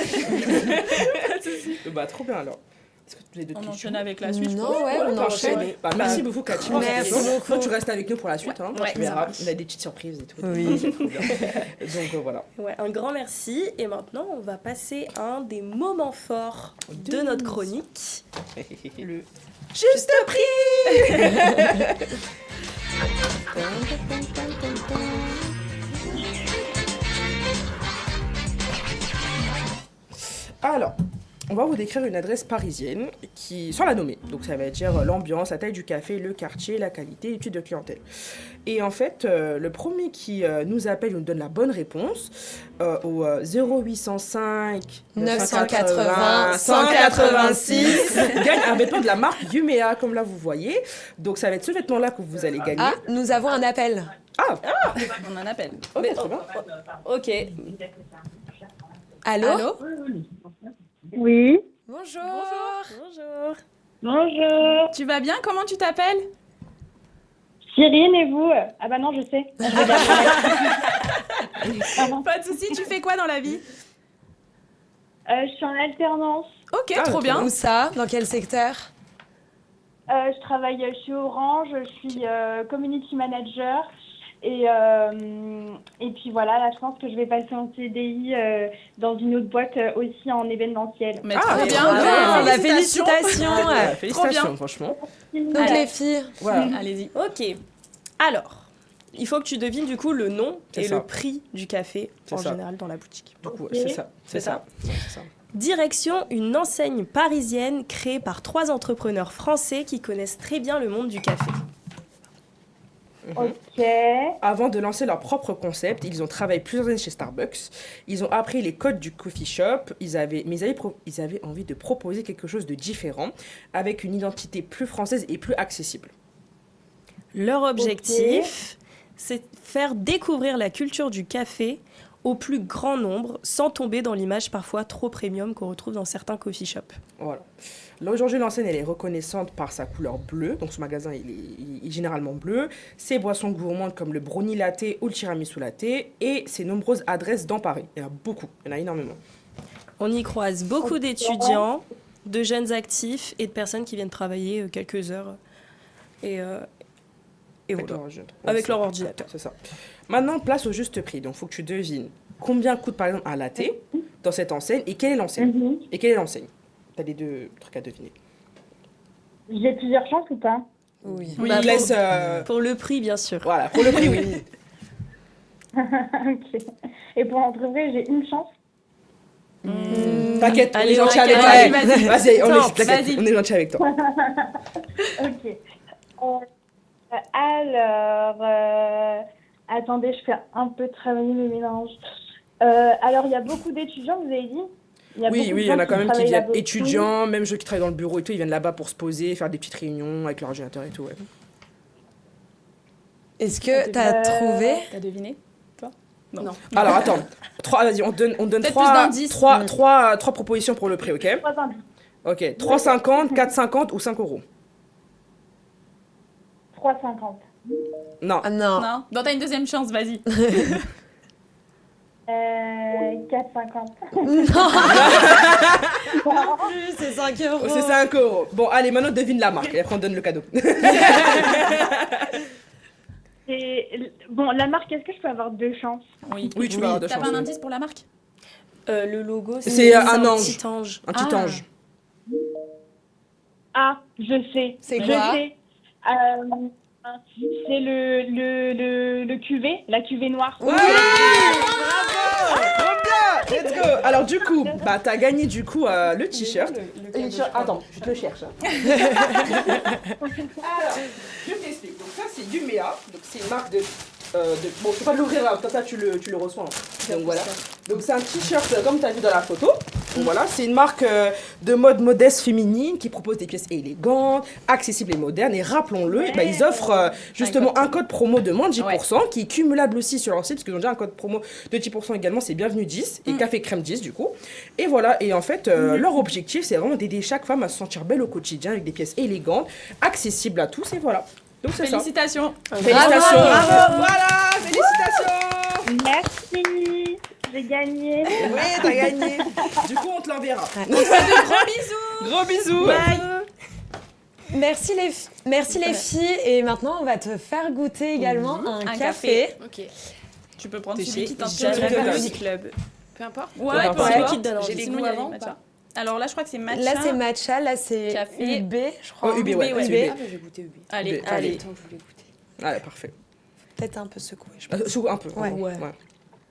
Bah, trop bien alors. Est-ce que les deux on enchaîne avec la suite? Non, ouais, on enchaîne. Bah, merci beaucoup, Cathy. Merci beaucoup. Toi, tu restes avec nous pour la suite. Hein, Ouais, tu verras. On a des petites surprises et tout. Oui. C'est trop bien. Donc, voilà. Ouais, un grand merci. Et maintenant, on va passer à un des moments forts de notre chronique. Le Juste prix. Alors, on va vous décrire une adresse parisienne qui, sans la nommer, donc ça va dire l'ambiance, la taille du café, le quartier, la qualité, l'étude de clientèle. Et en fait, le premier qui nous appelle, nous donne la bonne réponse au 0805 980 186 gagne un vêtement de la marque Yumea, comme là vous voyez. Donc ça va être ce vêtement-là que vous allez gagner. Ah, nous avons un appel. On en appelle. Ok, très bien. Ok. Allô? Oui. Bonjour. Bonjour. Bonjour. Tu vas bien? Comment tu t'appelles? Cyrine, et vous? Ah bah non, je sais. Pas de soucis, tu fais quoi dans la vie? Je suis en alternance. Ok, trop bien. Où ça? Dans quel secteur? Je travaille chez Orange, je suis community manager. Et puis voilà, là je pense que je vais passer en CDI dans une autre boîte aussi en événementiel. Mais trop bien, félicitations. Félicitations, franchement. Donc les filles, Voilà. Allez-y. Ok. Alors, il faut que tu devines du coup le nom et le prix du café en général dans la boutique. Du coup, c'est ça. C'est ça. Direction une enseigne parisienne créée par 3 entrepreneurs français qui connaissent très bien le monde du café. Ok. Avant de lancer leur propre concept, ils ont travaillé plusieurs années chez Starbucks. Ils ont appris les codes du coffee shop. Ils avaient envie de proposer quelque chose de différent, avec une identité plus française et plus accessible. Leur objectif, c'est faire découvrir la culture du café au plus grand nombre, sans tomber dans l'image parfois trop premium qu'on retrouve dans certains coffee shops. Voilà. Là, aujourd'hui, l'enseigne, elle est reconnaissante par sa couleur bleue. Donc, ce magasin, il est généralement bleu. Ses boissons gourmandes comme le brownie latte ou le tiramisu latte. Et ses nombreuses adresses dans Paris. Il y en a beaucoup. Il y en a énormément. On y croise beaucoup d'étudiants, de jeunes actifs et de personnes qui viennent travailler quelques heures. Et voilà. Avec leur ordinateur. C'est ça. Maintenant, place au juste prix. Donc, il faut que tu devines combien coûte, par exemple, un latte dans cette enseigne et quelle est l'enseigne. Et quelle est l'enseigne. Tu as les deux trucs à deviner. J'ai plusieurs chances ou pas? Oui. Bah, pour le prix, bien sûr. Voilà, pour le prix, oui. Ok. Et pour l'entreprise, j'ai une chance? T'inquiète, on est Allez, gentil avec toi. allez, Vas-y, vas-y. on est gentil avec toi. Ok. Alors, attendez, je fais un peu travailler mes mélanges. Alors, il y a beaucoup d'étudiants, vous avez dit? Oui, il y en a quand même qui viennent étudiants, même ceux qui travaillent dans le bureau et tout, ils viennent là-bas pour se poser, faire des petites réunions avec leur ordinateur et tout. Ouais. Est-ce que t'as trouvé? T'as deviné, toi? Non. Alors, attends. Vas-y, on donne trois propositions pour le prix, ok? 3 indices. Ok, 3,50, 4,50 ou 5 €. 3,50. Non. Ah non. Non. Bon, t'as une deuxième chance, vas-y. 4,50. Non plus, c'est 5 €. C'est 5 €. Bon, allez, maintenant devine la marque et après on donne le cadeau. Bon, la marque, est-ce que je peux avoir 2 chances? Oui, tu vas avoir 2 T'as chances. pas un indice pour la marque? Le logo, C'est un ange. petit ange. Un petit ange. Ah, je sais. C'est je quoi? sais. C'est le cuvée, la cuvée noire. Ouais, bravo, trop bien, let's go. Alors du coup, bah t'as gagné du coup le t-shirt. Attends, je te le cherche. Alors, je t'explique. Donc ça c'est du Méa, donc c'est une marque de bon, je peux pas l'ouvrir là, comme ça tu le reçois. Hein. Donc voilà. Donc c'est un t-shirt comme tu as vu dans la photo. Donc voilà, c'est une marque de mode modeste féminine qui propose des pièces élégantes, accessibles et modernes. Et rappelons-le, bah, ils offrent justement un code promo de moins de 10% qui est cumulable aussi sur leur site parce qu'ils ont déjà un code promo de 10% également, c'est bienvenue 10 et café crème 10 du coup. Et voilà, et en fait, leur objectif c'est vraiment d'aider chaque femme à se sentir belle au quotidien avec des pièces élégantes, accessibles à tous et voilà. Donc c'est ça. Félicitations. Félicitations. Bravo. Voilà, félicitations. Merci. J'ai gagné. Oui, t'as gagné. Du coup, on te l'enverra. Gros bisous. Gros bisous. Bye. Merci les filles. Et maintenant, on va te faire goûter également un café. Ok. Tu peux prendre Tu celui sais, qui t'inspire. j'aimerais le Beauty Club. Peu importe. Ouais, peu peu importe. importe. J'ai les Sinon, goûts il y a avant les ou pas matchas. Alors là, je crois que c'est matcha. Là, c'est matcha. Là, c'est Café. UB, je crois. Oh, UB, ouais. UB, ouais. UB. Ah, bah, j'ai goûté Ubi. Allez, UB. allez. Attends, je voulais goûter. Allez, parfait. Peut-être un peu secoué, je pense. Un peu. Ouais.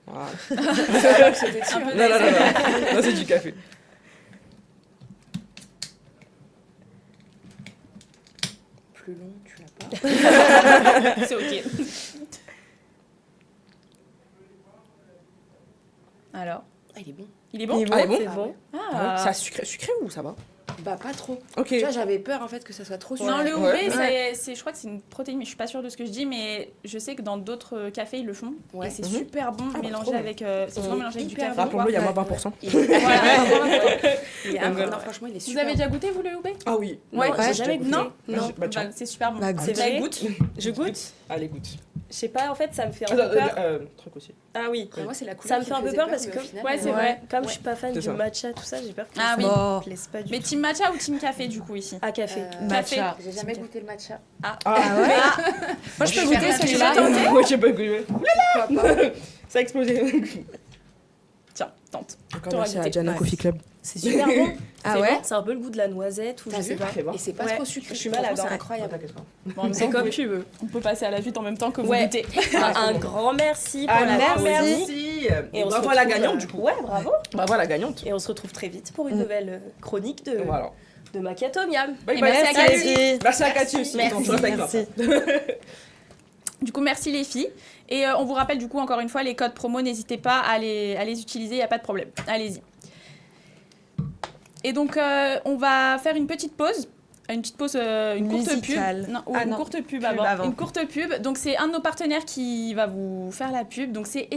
Voilà. C'était sûr. Non, c'est du café. Plus long, tu l'as pas. C'est ok. Alors, Ah, il est bon. il est bon? Ah, est bon? C'est bon. Ah. Ça sucré ou ça va? Bah pas trop. Ok. Tu vois, j'avais peur en fait que ça soit trop sucré. Non, le UB, Ouais. je crois que c'est une protéine, mais je suis pas sûre de ce que je dis, mais je sais que dans d'autres cafés, ils le font. Ouais. Et c'est super bon mélangé trop avec, c'est souvent mélangé avec du café. Bah, pour moi, il y a moins 20%. Non, franchement, il est Vous super. avez déjà goûté, vous, le UB? Ah oui. Ouais, Non, j'ai j'ai jamais goûté. goûté. Non. Bah, tiens. C'est super bon. Bah, C'est goûte. vrai. Goûte. Je goûte. Allez, goûte. Je sais pas, en fait, ça me fait un Attends, peu peur. truc aussi. Ah oui. Moi, c'est la couleur Ça me qui fait un peu faisait peur parce mais que au final, Ouais, c'est vrai. comme je suis pas fan C'est du ça. matcha, tout ça, j'ai peur que Ah ça oui. me plaise pas du Mais tout. team matcha ou team café, du coup, ici? À café. Matcha. J'ai jamais goûté le matcha. Ah ouais. Moi, je peux goûter ce que j'ai pas tenté. Ouais, j'ai pas goûté. Pourquoi pas? Ça a explosé. Tiens, tente. Encore T'auras merci à goûté. Jana Ouais. Coffee Club. C'est super bon. Ah C'est ouais bon, c'est un peu le goût de la noisette ou je T'as sais vu? pas. Et c'est pas Ouais. trop sucré. Je suis malade. C'est hein. incroyable. Bon, C'est comme tu veux. On peut passer à la suite en même temps que vous Ouais. goûtez. Un grand merci pour Ah, la chronique. merci. Et on bravo se à la retrouve, gagnante, du coup. Ouais, bravo. Bravo à la gagnante. Et on se retrouve très vite pour une nouvelle chronique de Voilà. Macchiato Miam. Bye Et bye. merci à Cathy. Merci à Cathy aussi. Merci. Je reste avec toi. Du coup, merci les filles. Et on vous rappelle du coup, encore une fois, les codes promo, n'hésitez pas à les utiliser, il n'y a pas de problème. Allez-y. Et donc, on va faire une petite pause. Une petite pause, une courte Musicale. pub. Non, ou Ah une non. courte pub Pub avant. avant. Une courte pub. Donc, c'est un de nos partenaires qui va vous faire la pub. Donc, c'est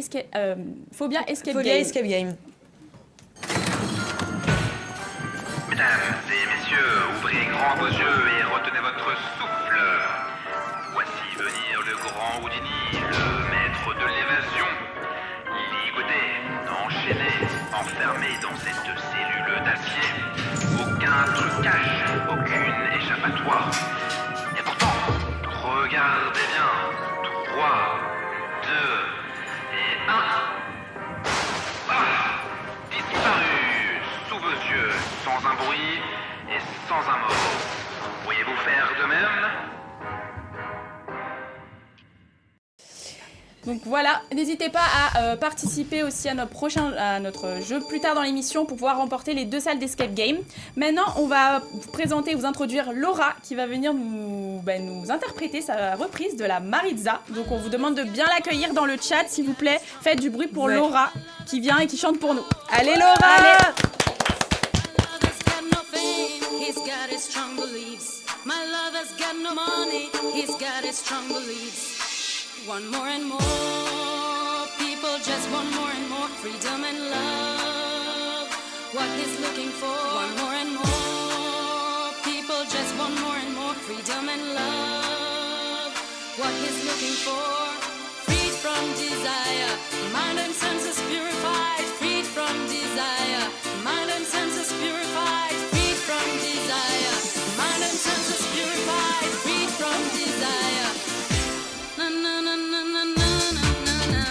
Phobia Escape Phobia Game. Escape Game. Mesdames et messieurs, ouvrez grand vos yeux et retenez votre souffle. Voici venir le grand Houdini, le maître de l'évasion. Ligoté, enchaîné, enfermé dans cette cellule d'acier. Aucun trucage, aucune échappatoire. Et pourtant, regardez bien. 3, 2 et 1. Ah, disparu sous vos yeux, sans un bruit et sans un mot. Pourriez-vous faire de même? Donc voilà, n'hésitez pas à participer aussi à notre jeu plus tard dans l'émission pour pouvoir remporter les 2 salles d'Escape Game. Maintenant, on va vous présenter, vous introduire Laura qui va venir nous interpréter sa reprise de la Maritza. Donc on vous demande de bien l'accueillir dans le chat, s'il vous plaît. Faites du bruit pour Laura qui vient et qui chante pour nous. Allez Laura! Allez. He's got his strong beliefs. My lover's got no money. He's got his strong beliefs. Want more and more. People just want more and more freedom and love. What he's looking for. Want more and more. People just want more and more freedom and love. What he's looking for. Freed from desire. Mind and senses purified. Freed from desire. Mind and senses purified. Freed from desire. Mind and senses purified. Freed from desire. Na na na na na na na na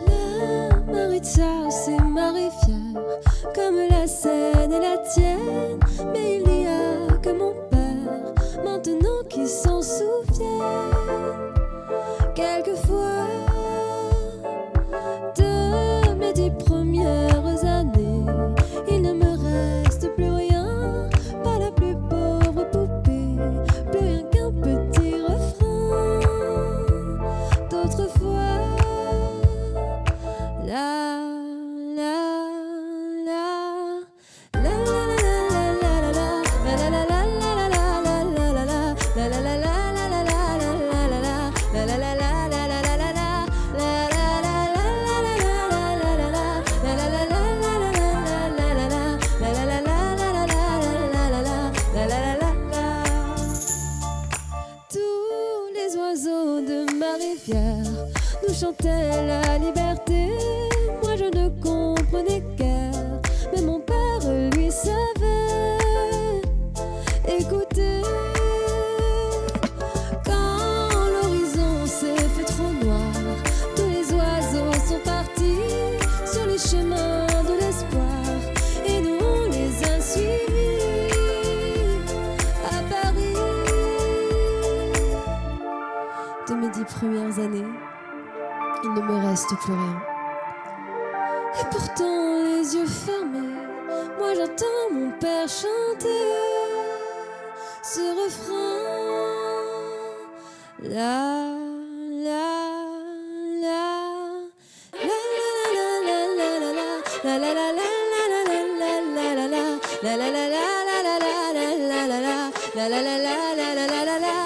La Maritza, c'est ma rivière, comme la Seine et la tienne. Mais il n'y a que mon père, maintenant qui s'en souvient. Quelquefois, de mes 10 premières années, il ne me reste plus rien, pas la plus pauvre poupée, plus rien qu'un petit refrain. D'autres fois, la la la la la la la la tous les oiseaux de ma rivière nous chantaient la liberté. Moi je ne comprenais guère, mais mon père lui savait. Écoutez, quand l'horizon s'est fait trop noir, tous les oiseaux sont partis sur les chemins de l'espoir, et nous on les a suivis à Paris. De mes 10 premières années, il ne me reste plus rien. Et pourtant, les yeux fermés, moi j'entends mon père chanter. ce refrain. La la la la la la la la la la la la. La la la la la la la la la la la la la la la la la la la la.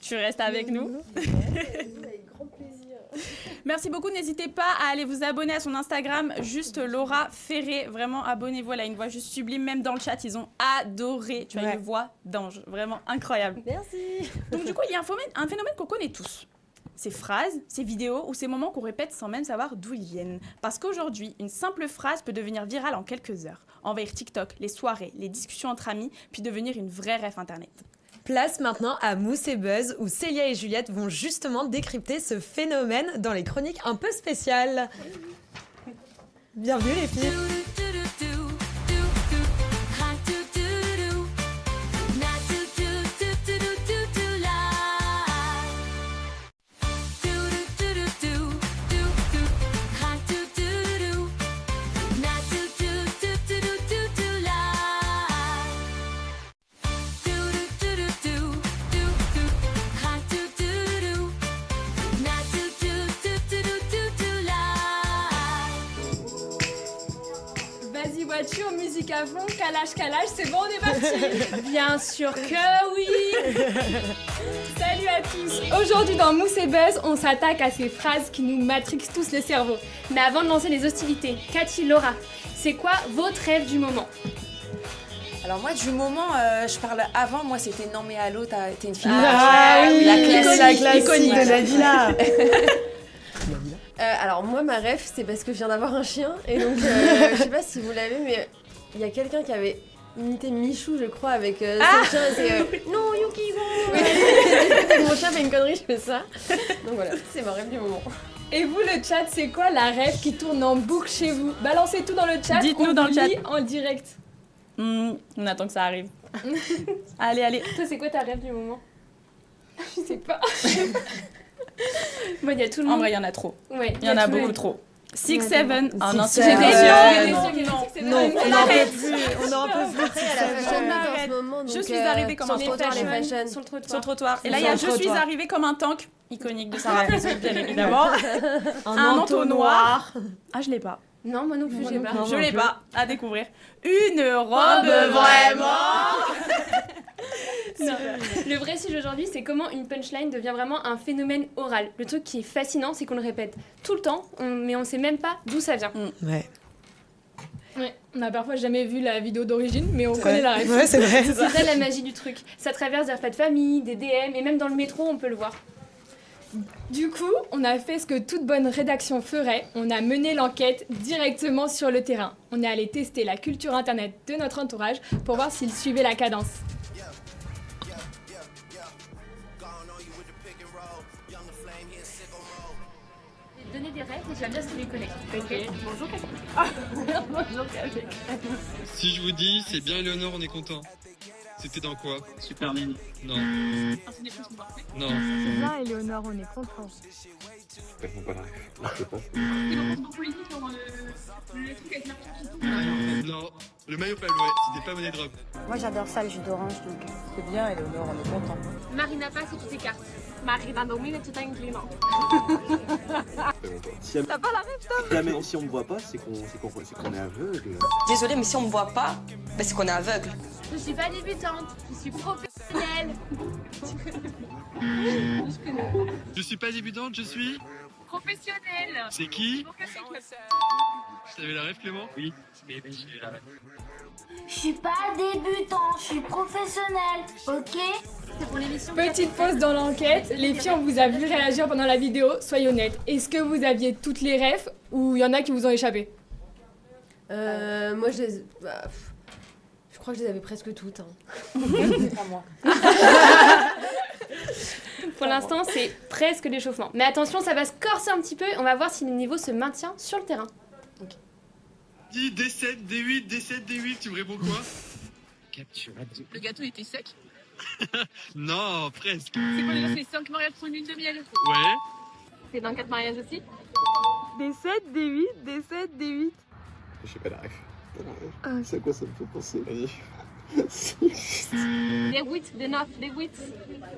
Tu restes avec nous. Merci beaucoup. N'hésitez pas à aller vous abonner à son Instagram, juste Laura Ferré. Vraiment, abonnez-vous. Elle a une voix juste sublime. Même dans le chat, ils ont adoré. Tu as une voix d'ange. Vraiment incroyable. Merci. Donc, du coup, il y a un phénomène qu'on connaît tous. Ces phrases, ces vidéos ou ces moments qu'on répète sans même savoir d'où ils viennent. Parce qu'aujourd'hui, une simple phrase peut devenir virale en quelques heures. Envahir TikTok, les soirées, les discussions entre amis, puis devenir une vraie ref Internet. Place maintenant à Mousse et Buzz, où Célia et Juliette vont justement décrypter ce phénomène dans les chroniques un peu spéciales. Bienvenue les filles. Voiture, musique à fond, calage, c'est bon, on est parti. Bien sûr que oui. Salut à tous. Aujourd'hui dans Mousse et Buzz, on s'attaque à ces phrases qui nous matrixent tous le cerveau. Mais avant de lancer les hostilités, Cathy, Laura, c'est quoi votre rêve du moment? Alors moi du moment, je parle avant, moi c'était non mais allô, t'es une fille. Ah oui, la classique iconique de Nabila. Alors moi ma ref c'est parce que je viens d'avoir un chien et donc je sais pas si vous l'avez mais il y a quelqu'un qui avait imité Michou je crois avec son chien et c'est non Yuki bon mon chien fait une connerie je fais ça donc voilà c'est ma ref du moment. Et vous le chat c'est quoi la ref qui tourne en boucle chez vous? Balancez tout dans le chat, dites-nous dans le chat en direct. On attend que ça arrive. Allez. Toi c'est quoi ta ref du moment? Je sais pas. Bon, il y a tout le monde. En vrai, il y en a trop. Ouais, il y en a beaucoup trop. 6-7, un ancien. Non, on n'en peut plus. On n'en peut plus. En ce moment. Je suis arrivée comme un trottoir. Sur le trottoir. Et là, il y a Je suis arrivée comme un tank. Iconique de Sarah Frézou, bien évidemment. Un manteau noir. Ah, je l'ai pas. Non, moi non plus, je l'ai pas. Je l'ai pas. À découvrir. Une robe vraiment. Non. Le vrai sujet aujourd'hui, c'est comment une punchline devient vraiment un phénomène oral. Le truc qui est fascinant, c'est qu'on le répète tout le temps, mais on sait même pas d'où ça vient. Ouais. Ouais, on n'a parfois jamais vu la vidéo d'origine, mais on connaît la réponse. Ouais, c'est vrai. C'est ça la magie du truc. Ça traverse des repas de famille, des DM, et même dans le métro, on peut le voir. Du coup, on a fait ce que toute bonne rédaction ferait. On a mené l'enquête directement sur le terrain. On est allé tester la culture internet de notre entourage pour voir s'ils suivaient la cadence. Donner des règles et tu vas me dire si tu les connais. Ok. Bonjour Cathy. Bonjour Cathy. Si je vous dis c'est bien Léonore, on est content. C'était dans quoi? Super Nini. Non. C'est des choses qu'on parfait. Non. C'est bien Éléonore, on est content. Tellement pas la ref. Je sais pas. C'est dans politique, dans le truc avec l'argent qui tombe. Non. Le maillot pâle, ouais, c'était pas monnaie drop. Moi j'adore ça, le jus d'orange, donc c'est bien, Eleonore, on est content. Marina passe et tu t'écartes. Marina domine et tu t'inclines. T'as pas la rêve, toi? Là, mais si on me voit pas, c'est qu'on est aveugle. Désolée, mais si on me voit pas, c'est qu'on est aveugle. Je suis pas débutante, je suis professionnelle. Je suis pas débutante, je suis... Professionnelle. C'est qui? T'avais la rêve, Clément? Oui, mais j'ai la rêve. Je suis pas débutant, je suis professionnelle, ok? C'est pour l'émission. Petite pause dans l'enquête. Les filles, on vous a vu réagir pendant la vidéo. Soyez honnêtes. Est-ce que vous aviez toutes les refs ou il y en a qui vous ont échappé? Moi, je crois que je les avais presque toutes. Hein. Pas moi. Pour l'instant, c'est presque l'échauffement. Mais attention, ça va se corser un petit peu. On va voir si le niveau se maintient sur le terrain. Dis D7, D8, D7, D8, tu me réponds quoi? Le gâteau était sec. Non, presque. C'est quoi déjà? C'est 5 mariages pour une lune de miel. Ouais. C'est dans 4 mariages aussi. D7, D8, D7, D8. Je sais pas la rêve. C'est à quoi ça me fait penser? Vas-y. Des 8, des 9, des 8.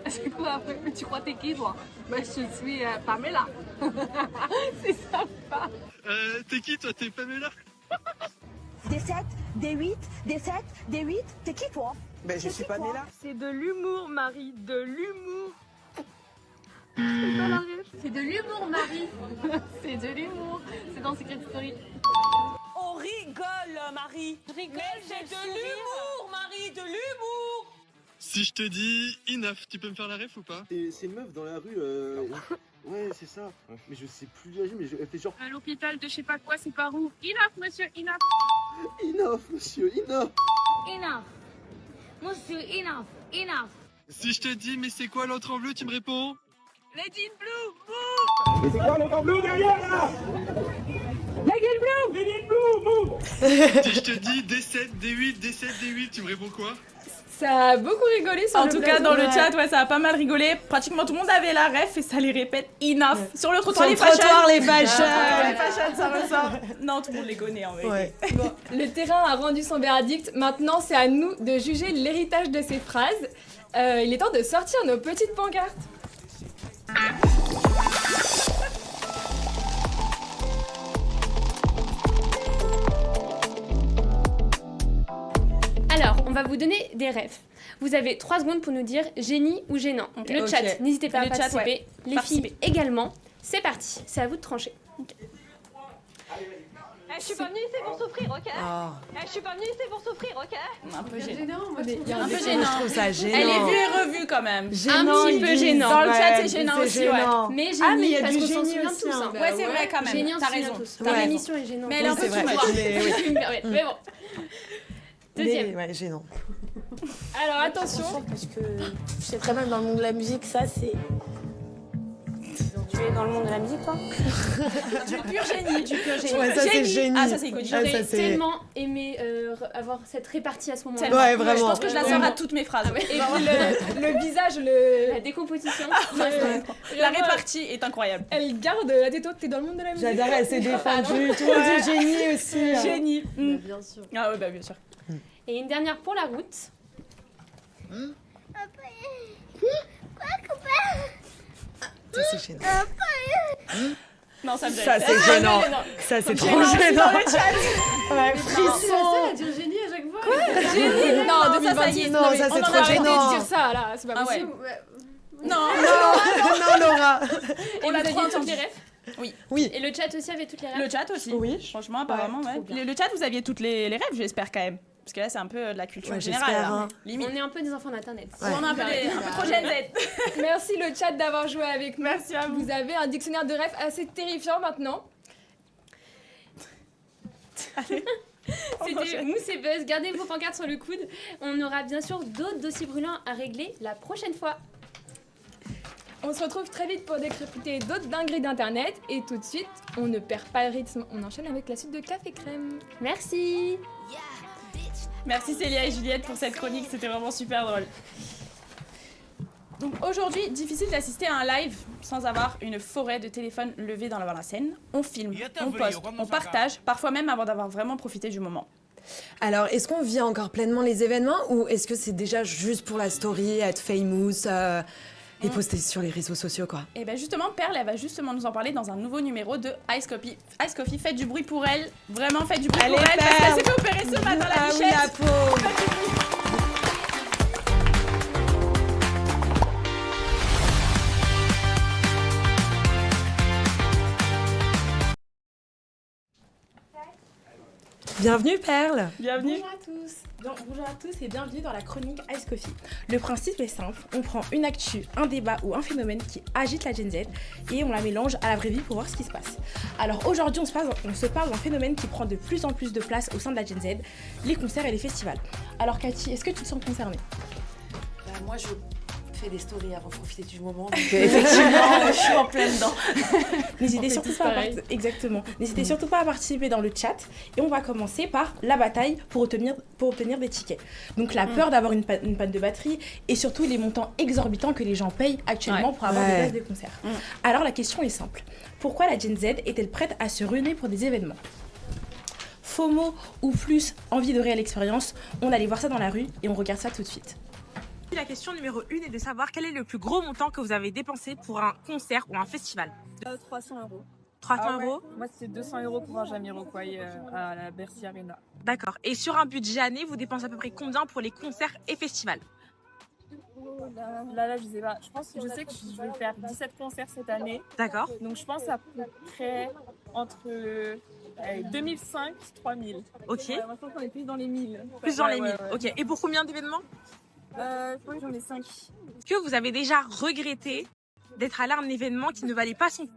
C'est quoi après? Tu crois t'es qui toi? Bah je suis Pamela. C'est sympa. T'es qui toi? T'es Pamela? D7, D8, D7, D8, t'es qui toi? Ben je suis pas né là. C'est de l'humour, Marie, de l'humour. C'est de l'humour, Marie. C'est de l'humour. C'est dans Secret Story. On rigole, Marie. Mais c'est de l'humour, Marie, de l'humour. Si je te dis Inaf, tu peux me faire la ref ou pas? C'est une meuf dans la rue. Ouais, c'est ça. Mais je sais plus l'âge, mais elle fait genre. À l'hôpital de je sais pas quoi, c'est par où? Inaf, monsieur, Inaf. Enough, monsieur, enough. Enough. Monsieur, enough, enough. Si je te dis mais c'est quoi l'autre en bleu, tu me réponds? Lady in Blue, Mais c'est quoi l'autre en bleu derrière là? Lady in Blue. Lady in Blue, move. Si je te dis D7, D8, D7, D8, tu me réponds quoi? Ça a beaucoup rigolé sur En le tout cas, plateau. dans le chat, ouais, ça a pas mal rigolé. Pratiquement tout le monde avait la ref et ça les répète enough. Sur le trottoir, les fashion. les fashion. Les fashion, ça ressort. Non, tout le monde les connaît en vérité. Ouais. Bon, le terrain a rendu son verdict. Maintenant, c'est à nous de juger l'héritage de ces phrases. Il est temps de sortir nos petites pancartes. Alors, on va vous donner des refs. Vous avez 3 secondes pour nous dire génie ou gênant. Le chat, n'hésitez pas à participer. Ouais. Les filles également. C'est parti, c'est à vous de trancher. Je suis pas venue ici pour souffrir, ok? Je suis pas venue ici pour souffrir, ok? Un peu gênant. Un peu Je gênant. trouve ça gênant. Elle est vue et revue quand même. Gênant, un petit ils peu disent. gênant. Dans le chat, Ouais, c'est gênant aussi, gênant. Mais génie, Ah, mais il y a parce du qu'on s'en génie souvient aussi, tous. hein. Hein. Ouais, c'est vrai quand même. Génie, on T'as s'en souvient raison. tous. Ouais. L'émission est gênante. Mais elle est un peu c'est vrai. too much. Mais bon. Deuxième. Mais, ouais, gênant. Alors attention. Parce que je sais très bien que dans le monde de la musique, ça c'est. Tu es dans le monde de la musique, toi? Du pur génie, du pur génie. Ouais, ça, c'est génie. Ah, ça c'est iconique. Ah, ça, J'aurais c'est- tellement aimé avoir cette répartie à ce moment-là. Tellement. Ouais, vraiment. Je pense que je la sors à toutes mes phrases. Et puis le visage, la décomposition. La répartie est incroyable. Elle garde la tête haute, t'es dans le monde de la musique. J'adore, elle s'est défendue. Tout le monde dit génie aussi. hein. Génie. Bien sûr. Ah ouais, bah bien sûr. Et une dernière pour la route. Ça, c'est gênant. Non, ça me Ça, gêne. c'est gênant. Ça, c'est trop gênant. Ouais, C'est frisson. à dire génie à chaque fois. Génie. Non, Non, ça y est. Non, mais ça, on c'est en trop a arrêté gênant. de dire ça, là. C'est pas Ah ouais. possible. Non. Non, Laura. Et vous l'a aviez trop toutes entendu. les refs? Oui. Et le chat aussi avait toutes les refs? Le chat aussi. Oui. Franchement, apparemment, ouais. Le chat, vous aviez toutes les rêves, j'espère quand même. Parce que là, c'est un peu de la culture Ouais, générale. j'espère, là. hein. Limite. On est un peu des enfants d'internet. On est un peu trop Gen Z. Merci le chat d'avoir joué avec nous. Merci à vous. Vous avez un dictionnaire de rêves assez terrifiant maintenant. C'était Mousse et Buzz. Gardez vos pancartes sur le coude. On aura bien sûr d'autres dossiers brûlants à régler la prochaine fois. On se retrouve très vite pour décrypter d'autres dingueries d'internet. Et tout de suite, on ne perd pas le rythme. On enchaîne avec la suite de Café Crème. Merci. Merci Célia et Juliette pour cette chronique, c'était vraiment super drôle. Donc aujourd'hui, difficile d'assister à un live sans avoir une forêt de téléphones levés dans la scène. On filme, on poste, on partage, parfois même avant d'avoir vraiment profité du moment. Alors, est-ce qu'on vit encore pleinement les événements ou est-ce que c'est déjà juste pour la story, être famous et poster sur les réseaux sociaux, quoi? Et bien justement, Perle, elle va justement nous en parler dans un nouveau numéro de Ice Coffee. Ice Coffee, faites du bruit pour elle. Vraiment, faites du bruit pour elle. Parce qu'elle s'est fait opérer ce matin, la bichette. Oui, la pauvre. Faites du bruit. Bienvenue, Perle. Bienvenue. Bonjour à tous et bienvenue dans la chronique Ice Coffee. Le principe est simple, on prend une actu, un débat ou un phénomène qui agite la Gen Z et on la mélange à la vraie vie pour voir ce qui se passe. Alors aujourd'hui on se parle d'un phénomène qui prend de plus en plus de place au sein de la Gen Z, les concerts et les festivals. Alors Cathy, est-ce que tu te sens concernée? Moi je fais des stories avant de profiter du moment, donc effectivement je suis en plein dedans. N'hésitez surtout pas N'hésitez surtout pas à participer dans le chat et on va commencer par la bataille pour obtenir des tickets. Donc la peur d'avoir une panne de batterie et surtout les montants exorbitants que les gens payent actuellement pour avoir des places de concert. Alors la question est simple. Pourquoi la Gen Z est-elle prête à se ruiner pour des événements? FOMO ou plus envie de réelle expérience? On allait voir ça dans la rue et on regarde ça tout de suite. La question numéro 1 est de savoir quel est le plus gros montant que vous avez dépensé pour un concert ou un festival. 300 euros. 300 euros. Moi, c'est 200 euros pour un Jamiroquai à la Bercy Arena. D'accord. Et sur un budget année, vous dépensez à peu près combien pour les concerts et festivals? Là, je sais pas. Je sais que je vais faire 17 concerts cette année. D'accord. Donc, je pense à peu près entre 2005 et 3000. Ok. Moi, je pense qu'on est plus dans les 1000. Plus dans les 1000. Ok. Et pour combien d'événements? Je crois que j'en ai 5. Est-ce que vous avez déjà regretté d'être allé à un événement qui ne valait pas son coup?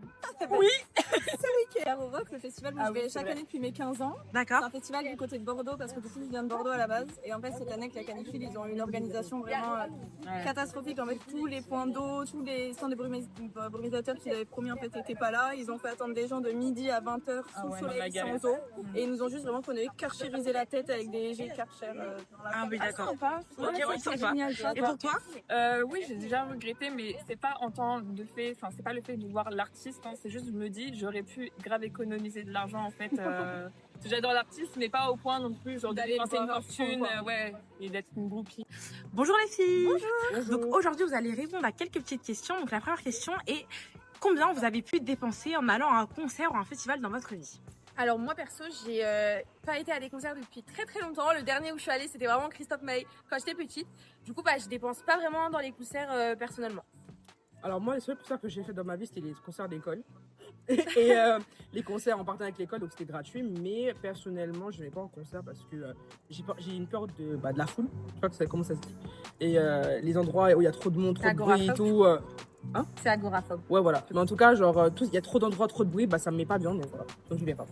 Oui. C'est vrai qu'à Rock, le festival où je vais chaque année depuis mes 15 ans. D'accord. C'est un festival du côté de Bordeaux parce que du coup je viens de Bordeaux à la base. Et en fait cette année avec la canicule ils ont une organisation vraiment catastrophique. En fait tous les points d'eau, tous les stands de brumisateurs qu'ils avaient promis en fait n'étaient pas là. Ils ont fait attendre des gens de midi à 20h sous le soleil sans eau. Et ils nous ont juste vraiment qu'on avait karcherisé la tête avec des jets Karcher. Ah oui d'accord. Ok, oui, sympa. Génial, et pour toi? Oui j'ai déjà regretté mais c'est pas en tant de fait, enfin c'est pas le fait de voir l'artiste, hein, c'est juste je me dis j'aurais pu grave économiser de l'argent en fait. J'adore l'artiste mais pas au point non plus genre d'aller dépenser une fortune et d'être une groupie. Bonjour les filles. Bonjour. Donc aujourd'hui vous allez répondre à quelques petites questions. Donc la première question est combien vous avez pu dépenser en allant à un concert ou à un festival dans votre vie? Alors moi perso j'ai pas été à des concerts depuis très très longtemps. Le dernier où je suis allée c'était vraiment Christophe Maé quand j'étais petite. Du coup je dépense pas vraiment dans les concerts personnellement. Alors moi, les seuls concerts que j'ai fait dans ma vie, c'était les concerts d'école. Et les concerts en partant avec l'école, donc c'était gratuit. Mais personnellement, je n'ai pas en concert parce que j'ai une peur de la foule. Je sais pas que ça, comment ça se dit. Et les endroits où il y a trop de monde, trop de bruit et tout. C'est agoraphobe. Ouais, voilà. Mais en tout cas, genre, il y a trop d'endroits, trop de bruit, ça me met pas bien. Donc voilà. Donc je viens pas.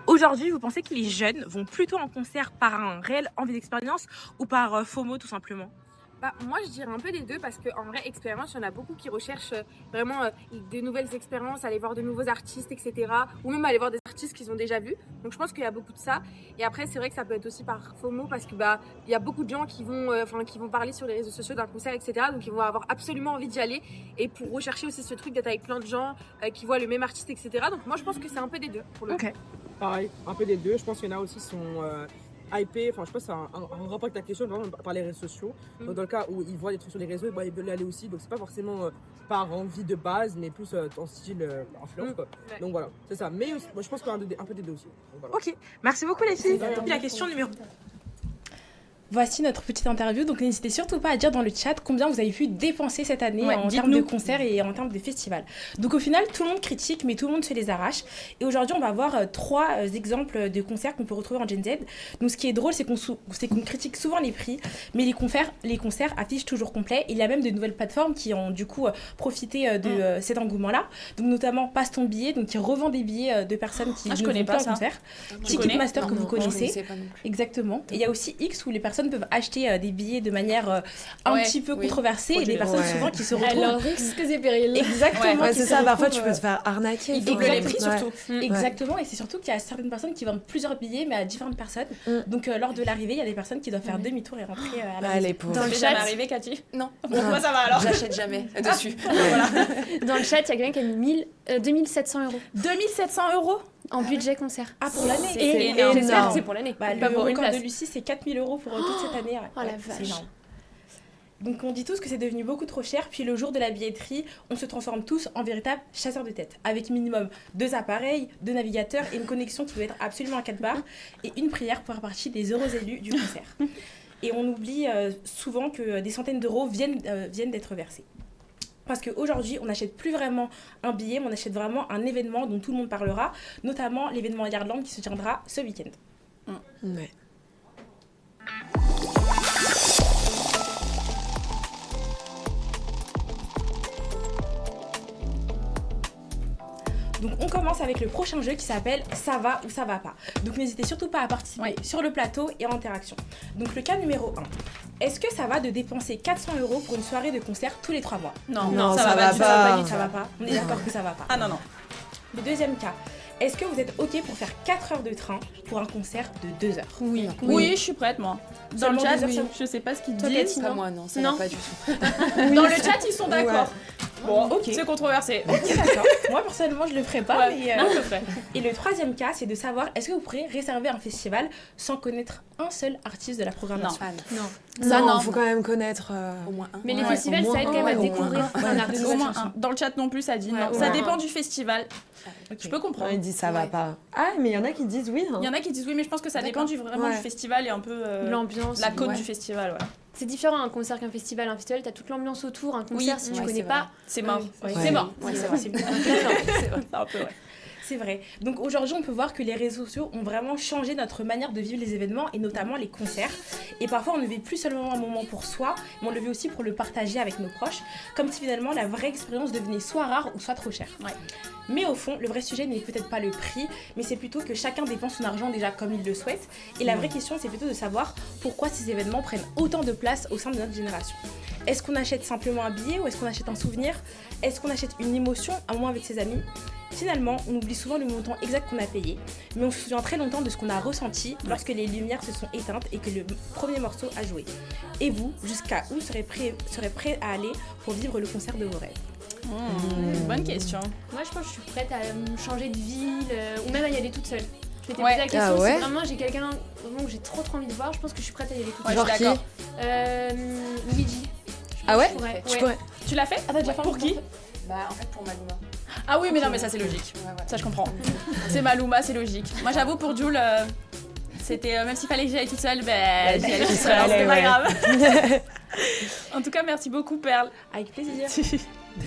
Aujourd'hui, vous pensez que les jeunes vont plutôt en concert par un réel envie d'expérience ou par FOMO tout simplement? Moi je dirais un peu des deux parce qu'en vrai expérience il y en a beaucoup qui recherchent vraiment de nouvelles expériences, aller voir de nouveaux artistes etc. Ou même aller voir des artistes qu'ils ont déjà vus, donc je pense qu'il y a beaucoup de ça. Et après c'est vrai que ça peut être aussi par FOMO parce que il y a beaucoup de gens qui vont parler sur les réseaux sociaux d'un concert etc. Donc ils vont avoir absolument envie d'y aller et pour rechercher aussi ce truc d'être avec plein de gens qui voient le même artiste etc. Donc moi je pense que c'est un peu des deux pour le coup. Pareil, un peu des deux, je pense qu'il y en a aussi qui sont hypé, enfin je pense que c'est un rapport avec ta question vraiment par les réseaux sociaux. Donc dans le cas où ils voient des trucs sur les réseaux, ils veulent y aller aussi. Donc c'est pas forcément par envie de base, mais plus en style influence quoi. Donc voilà, c'est ça. Mais moi, je pense qu'il y a un peu des deux aussi. Voilà. Ok, merci beaucoup les filles. La question numéro. Voici notre petite interview, donc n'hésitez surtout pas à dire dans le chat combien vous avez pu dépenser cette année en termes de concerts et en termes de festivals. Donc au final, tout le monde critique, mais tout le monde se les arrache. Et aujourd'hui, on va voir 3 exemples de concerts qu'on peut retrouver en Gen Z. Donc ce qui est drôle, c'est qu'on critique souvent les prix, mais les concerts affichent toujours complet. Il y a même de nouvelles plateformes qui ont du coup profité de cet engouement-là. Donc notamment Passe ton billet, donc qui revend des billets de personnes qui ne vont pas en concert. Ticketmaster que vous connaissez. Exactement. Et il y a aussi X où les personnes peuvent acheter des billets de manière un petit peu controversée et des personnes souvent qui se retrouvent. Alors risque et péril. Exactement. C'est ça, parfois tu peux te faire arnaquer. Il faut les prix surtout. Exactement, et c'est surtout qu'il y a certaines personnes qui vendent plusieurs billets mais à différentes personnes. Donc lors de l'arrivée, il y a des personnes qui doivent faire demi-tour et rentrer à la maison. Dans le chat, arrivé, Cathy? Non. Bon, moi ça va alors. J'achète jamais dessus. Dans le chat, il y a quelqu'un qui a mis 2700 euros. 2700 euros? En budget concert. Ah, pour l'année. C'est énorme. J'espère que c'est pour l'année. Bah, Pas le pour une record de place. Lucie, c'est 4 000 € pour toute cette année. Oh la c'est vache. énorme. Donc on dit tous que c'est devenu beaucoup trop cher, puis le jour de la billetterie, on se transforme tous en véritables chasseurs de tête, avec minimum 2 appareils, 2 navigateurs et une connexion qui doit être absolument à 4 barres, et une prière pour faire partie des heureux élus du concert. Et on oublie souvent que des centaines d'euros viennent d'être versés. Parce qu'aujourd'hui, on n'achète plus vraiment un billet, mais on achète vraiment un événement dont tout le monde parlera, notamment l'événement Yardland qui se tiendra ce week-end. Ouais. Donc on commence avec le prochain jeu qui s'appelle Ça va ou ça va pas. Donc n'hésitez surtout pas à participer sur le plateau et en interaction. Donc le cas numéro 1. Est-ce que ça va de dépenser 400 € pour une soirée de concert tous les 3 mois? Non, ça va pas. Ça va pas. On est d'accord que ça va pas. Ah non. Le deuxième cas. Est-ce que vous êtes OK pour faire 4 heures de train pour un concert de 2 heures? Oui, je suis prête, moi. Dans Seulement le chat, 2 heures, je sais pas ce qu'ils Toi, disent. Cathy, pas moi, non, ça va pas du tout. Dans le chat, ils sont d'accord. Bon, ok. C'est controversé. Ok, d'accord. Moi, personnellement, je le ferai pas. Ouais, mais, non, je le ferai. Et le troisième cas, c'est de savoir est-ce que vous pourrez réserver un festival sans connaître un seul artiste de la programmation? Non, faut quand même connaître au moins un. Mais les festivals, ça aide quand même à découvrir un artiste. Au moins un. Dans le chat non plus, ça dit non. Ça dépend du festival. Je peux comprendre. Il dit ça va pas. Ah, mais il y en a qui disent oui. Il y en a qui disent oui, mais je pense que ça dépend vraiment du festival et un peu l'ambiance, la côte du festival. C'est différent un concert qu'un festival. Un festival, t'as toute l'ambiance autour. Un concert, si tu connais pas, c'est mort. C'est mort. C'est vrai, c'est un peu, C'est vrai. Donc aujourd'hui, on peut voir que les réseaux sociaux ont vraiment changé notre manière de vivre les événements et notamment les concerts. Et parfois, on ne vit plus seulement un moment pour soi, mais on le vit aussi pour le partager avec nos proches, comme si finalement la vraie expérience devenait soit rare ou soit trop chère. Mais au fond, le vrai sujet n'est peut-être pas le prix, mais c'est plutôt que chacun dépense son argent déjà comme il le souhaite. Et la vraie question, c'est plutôt de savoir pourquoi ces événements prennent autant de place au sein de notre génération. Est-ce qu'on achète simplement un billet ou est-ce qu'on achète un souvenir? Est-ce qu'on achète une émotion, un moment avec ses amis? Finalement, on oublie souvent le montant exact qu'on a payé, mais on se souvient très longtemps de ce qu'on a ressenti lorsque les lumières se sont éteintes et que le premier morceau a joué. Et vous, jusqu'à où serez prêt à aller pour vivre le concert de vos rêves? Bonne question. Moi, je pense que je suis prête à me changer de ville ou même à y aller toute seule. Je m'étais Ouais. posé la question, Ah ouais. si vraiment j'ai quelqu'un vraiment que j'ai trop envie de voir, je pense que je suis prête à y aller toute seule. Genre qui? Luigi. Ah ouais? Je pourrais. Tu l'as fait? Ah, t'as déjà fait pour qui? Bah, en fait, pour Maluma. Ah oui, mais non, mais ça c'est logique. Ça je comprends. C'est Maluma, c'est logique. Moi j'avoue pour Jul, c'était même s'il fallait que j'y aille toute seule, ben j'y allais toute seule, c'était pas grave. En tout cas, merci beaucoup Perle. Avec plaisir.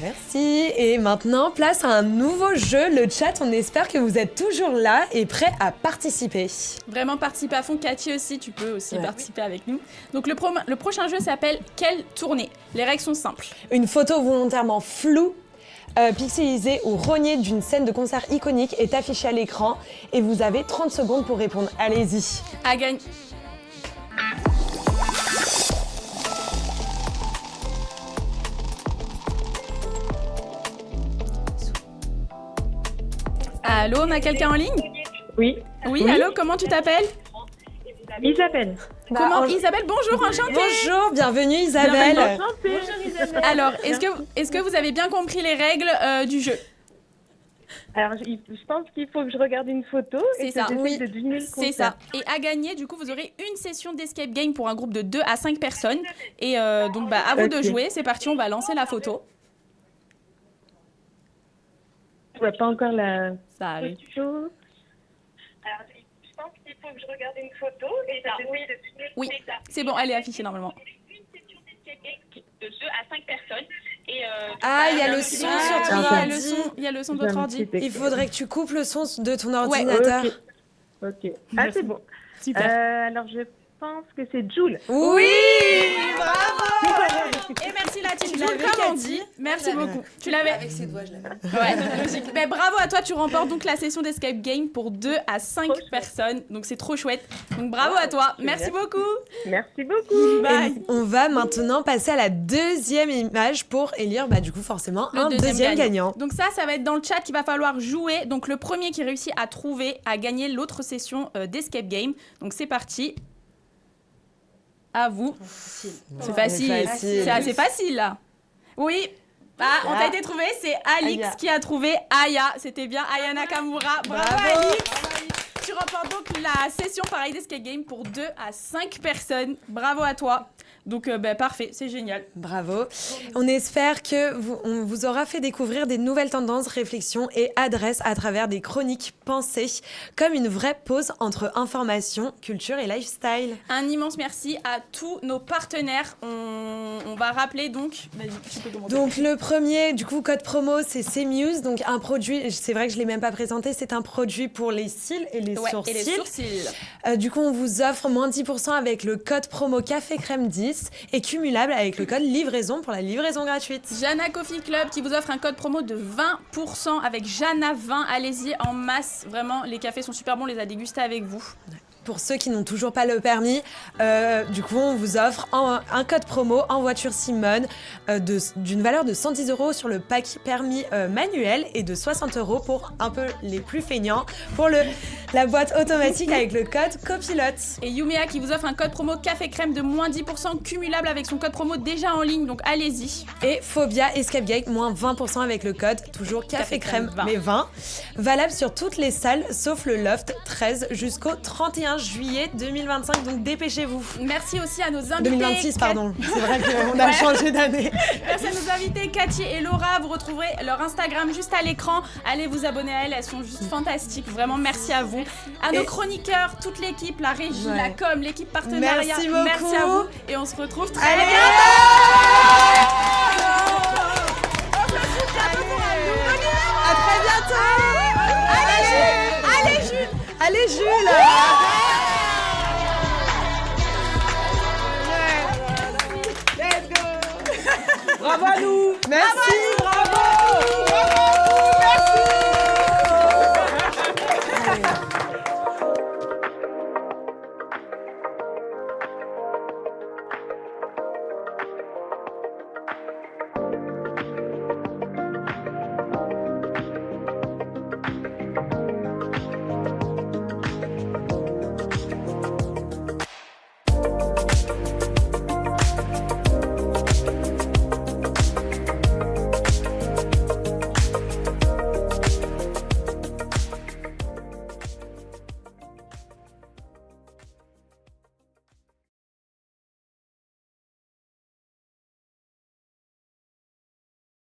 Merci. Et maintenant, place à un nouveau jeu, le chat. On espère que vous êtes toujours là et prêts à participer. Vraiment participer à fond. Cathy aussi, tu peux aussi participer avec nous. Donc le prochain jeu s'appelle Quelle tournée? Les règles sont simples. Une photo volontairement floue, pixelisée ou rognée d'une scène de concert iconique est affichée à l'écran et vous avez 30 secondes pour répondre. Allez-y. À gagner. Allô, on a quelqu'un en ligne? Oui. Oui, allô, comment tu t'appelles? Isabelle. Comment Isabelle, bonjour, enchantée. Bonjour, bienvenue Isabelle. Bonjour Isabelle. Alors, est-ce que vous avez bien compris les règles du jeu? Alors, je pense qu'il faut que je regarde une photo. C'est et ça, que oui. de deviner le C'est ça. concept. Et à gagner, du coup, vous aurez une session d'escape game pour un groupe de 2 à 5 personnes. Et donc, bah, à vous de Ok. jouer. C'est parti, on va lancer la photo. Je vois pas encore la Ça arrive. photo. Alors, je pense qu'il faut que je regarde une photo. Et de deviner le Oui, c'est bon, elle est affichée normalement. De 2 à 5 personnes. Ah, il y a le son sur ton ordi. Il y a le son de votre ordi. Il faudrait que tu coupes le son de ton ordinateur. Ok. Ah, c'est bon. Super. Alors, je pense que c'est Jules. Oui, Et merci la team. Tu Jules, l'avais, comme on Cathy? dit. Merci beaucoup. Tu l'avais? Avec ses doigts, je l'avais. Ouais, logique. Ben, bravo à toi, tu remportes donc la session d'escape game pour 2 à 5 personnes. Donc c'est trop chouette. Donc bravo à toi. Merci beaucoup. Merci beaucoup. Bye. Et on va maintenant passer à la deuxième image pour élire, bah, du coup, forcément, Le un deuxième gagnant. Donc ça va être dans le chat qu'il va falloir jouer. Donc le premier qui réussit à trouver a gagné l'autre session d'escape game. Donc c'est parti. À vous. C'est facile. facile. C'est assez facile là. Oui. On t'a été trouvé, c'est Alix qui a trouvé Aya. C'était bien Aya Nakamura. Bravo Alix. Tu remportes donc la session Paradise Escape Game pour 2 à 5 personnes. Bravo à toi. Donc parfait, c'est génial. Bravo. On espère que on vous aura fait découvrir des nouvelles tendances, réflexions et adresses à travers des chroniques pensées, comme une vraie pause entre information, culture et lifestyle. Un immense merci à tous nos partenaires. On va rappeler donc... Vas-y, tu peux commencer. Donc le premier, du coup, code promo, c'est CMuse. Donc un produit, c'est vrai que je ne l'ai même pas présenté, c'est un produit pour les cils et les sourcils. Et les sourcils. Du coup, on vous offre moins 10% avec le code promo Café Crème 10 et cumulable avec le code livraison pour la livraison gratuite. Jana Coffee Club qui vous offre un code promo de 20% avec Jana 20. Allez-y en masse. Vraiment, les cafés sont super bons, on les a dégustés avec vous. Pour ceux qui n'ont toujours pas le permis, du coup, on vous offre un code promo en voiture Simone d'une valeur de 110 € sur le pack permis manuel et de 60 € pour un peu les plus feignants pour la boîte automatique avec le code copilote. Et Yumea qui vous offre un code promo Café Crème de moins 10% cumulable avec son code promo déjà en ligne, donc allez-y. Et Phobia Escape Gate, moins 20% avec le code, toujours Café Crème, 20. Mais 20. Valable sur toutes les salles sauf le Loft 13 jusqu'au 31 juillet 2025, donc dépêchez-vous. Merci aussi à nos invités. 2026, pardon. C'est vrai qu'on a changé d'année. Merci à nos invités Cathy et Laura. Vous retrouverez leur Instagram juste à l'écran. Allez vous abonner à elles sont juste fantastiques. Vraiment, merci à vous. À nos chroniqueurs, toute l'équipe, la régie, la com, l'équipe partenariat. Merci beaucoup. Merci à vous. Et on se retrouve très bientôt. À très bientôt. Allez Jules. Bravo à nous. Merci.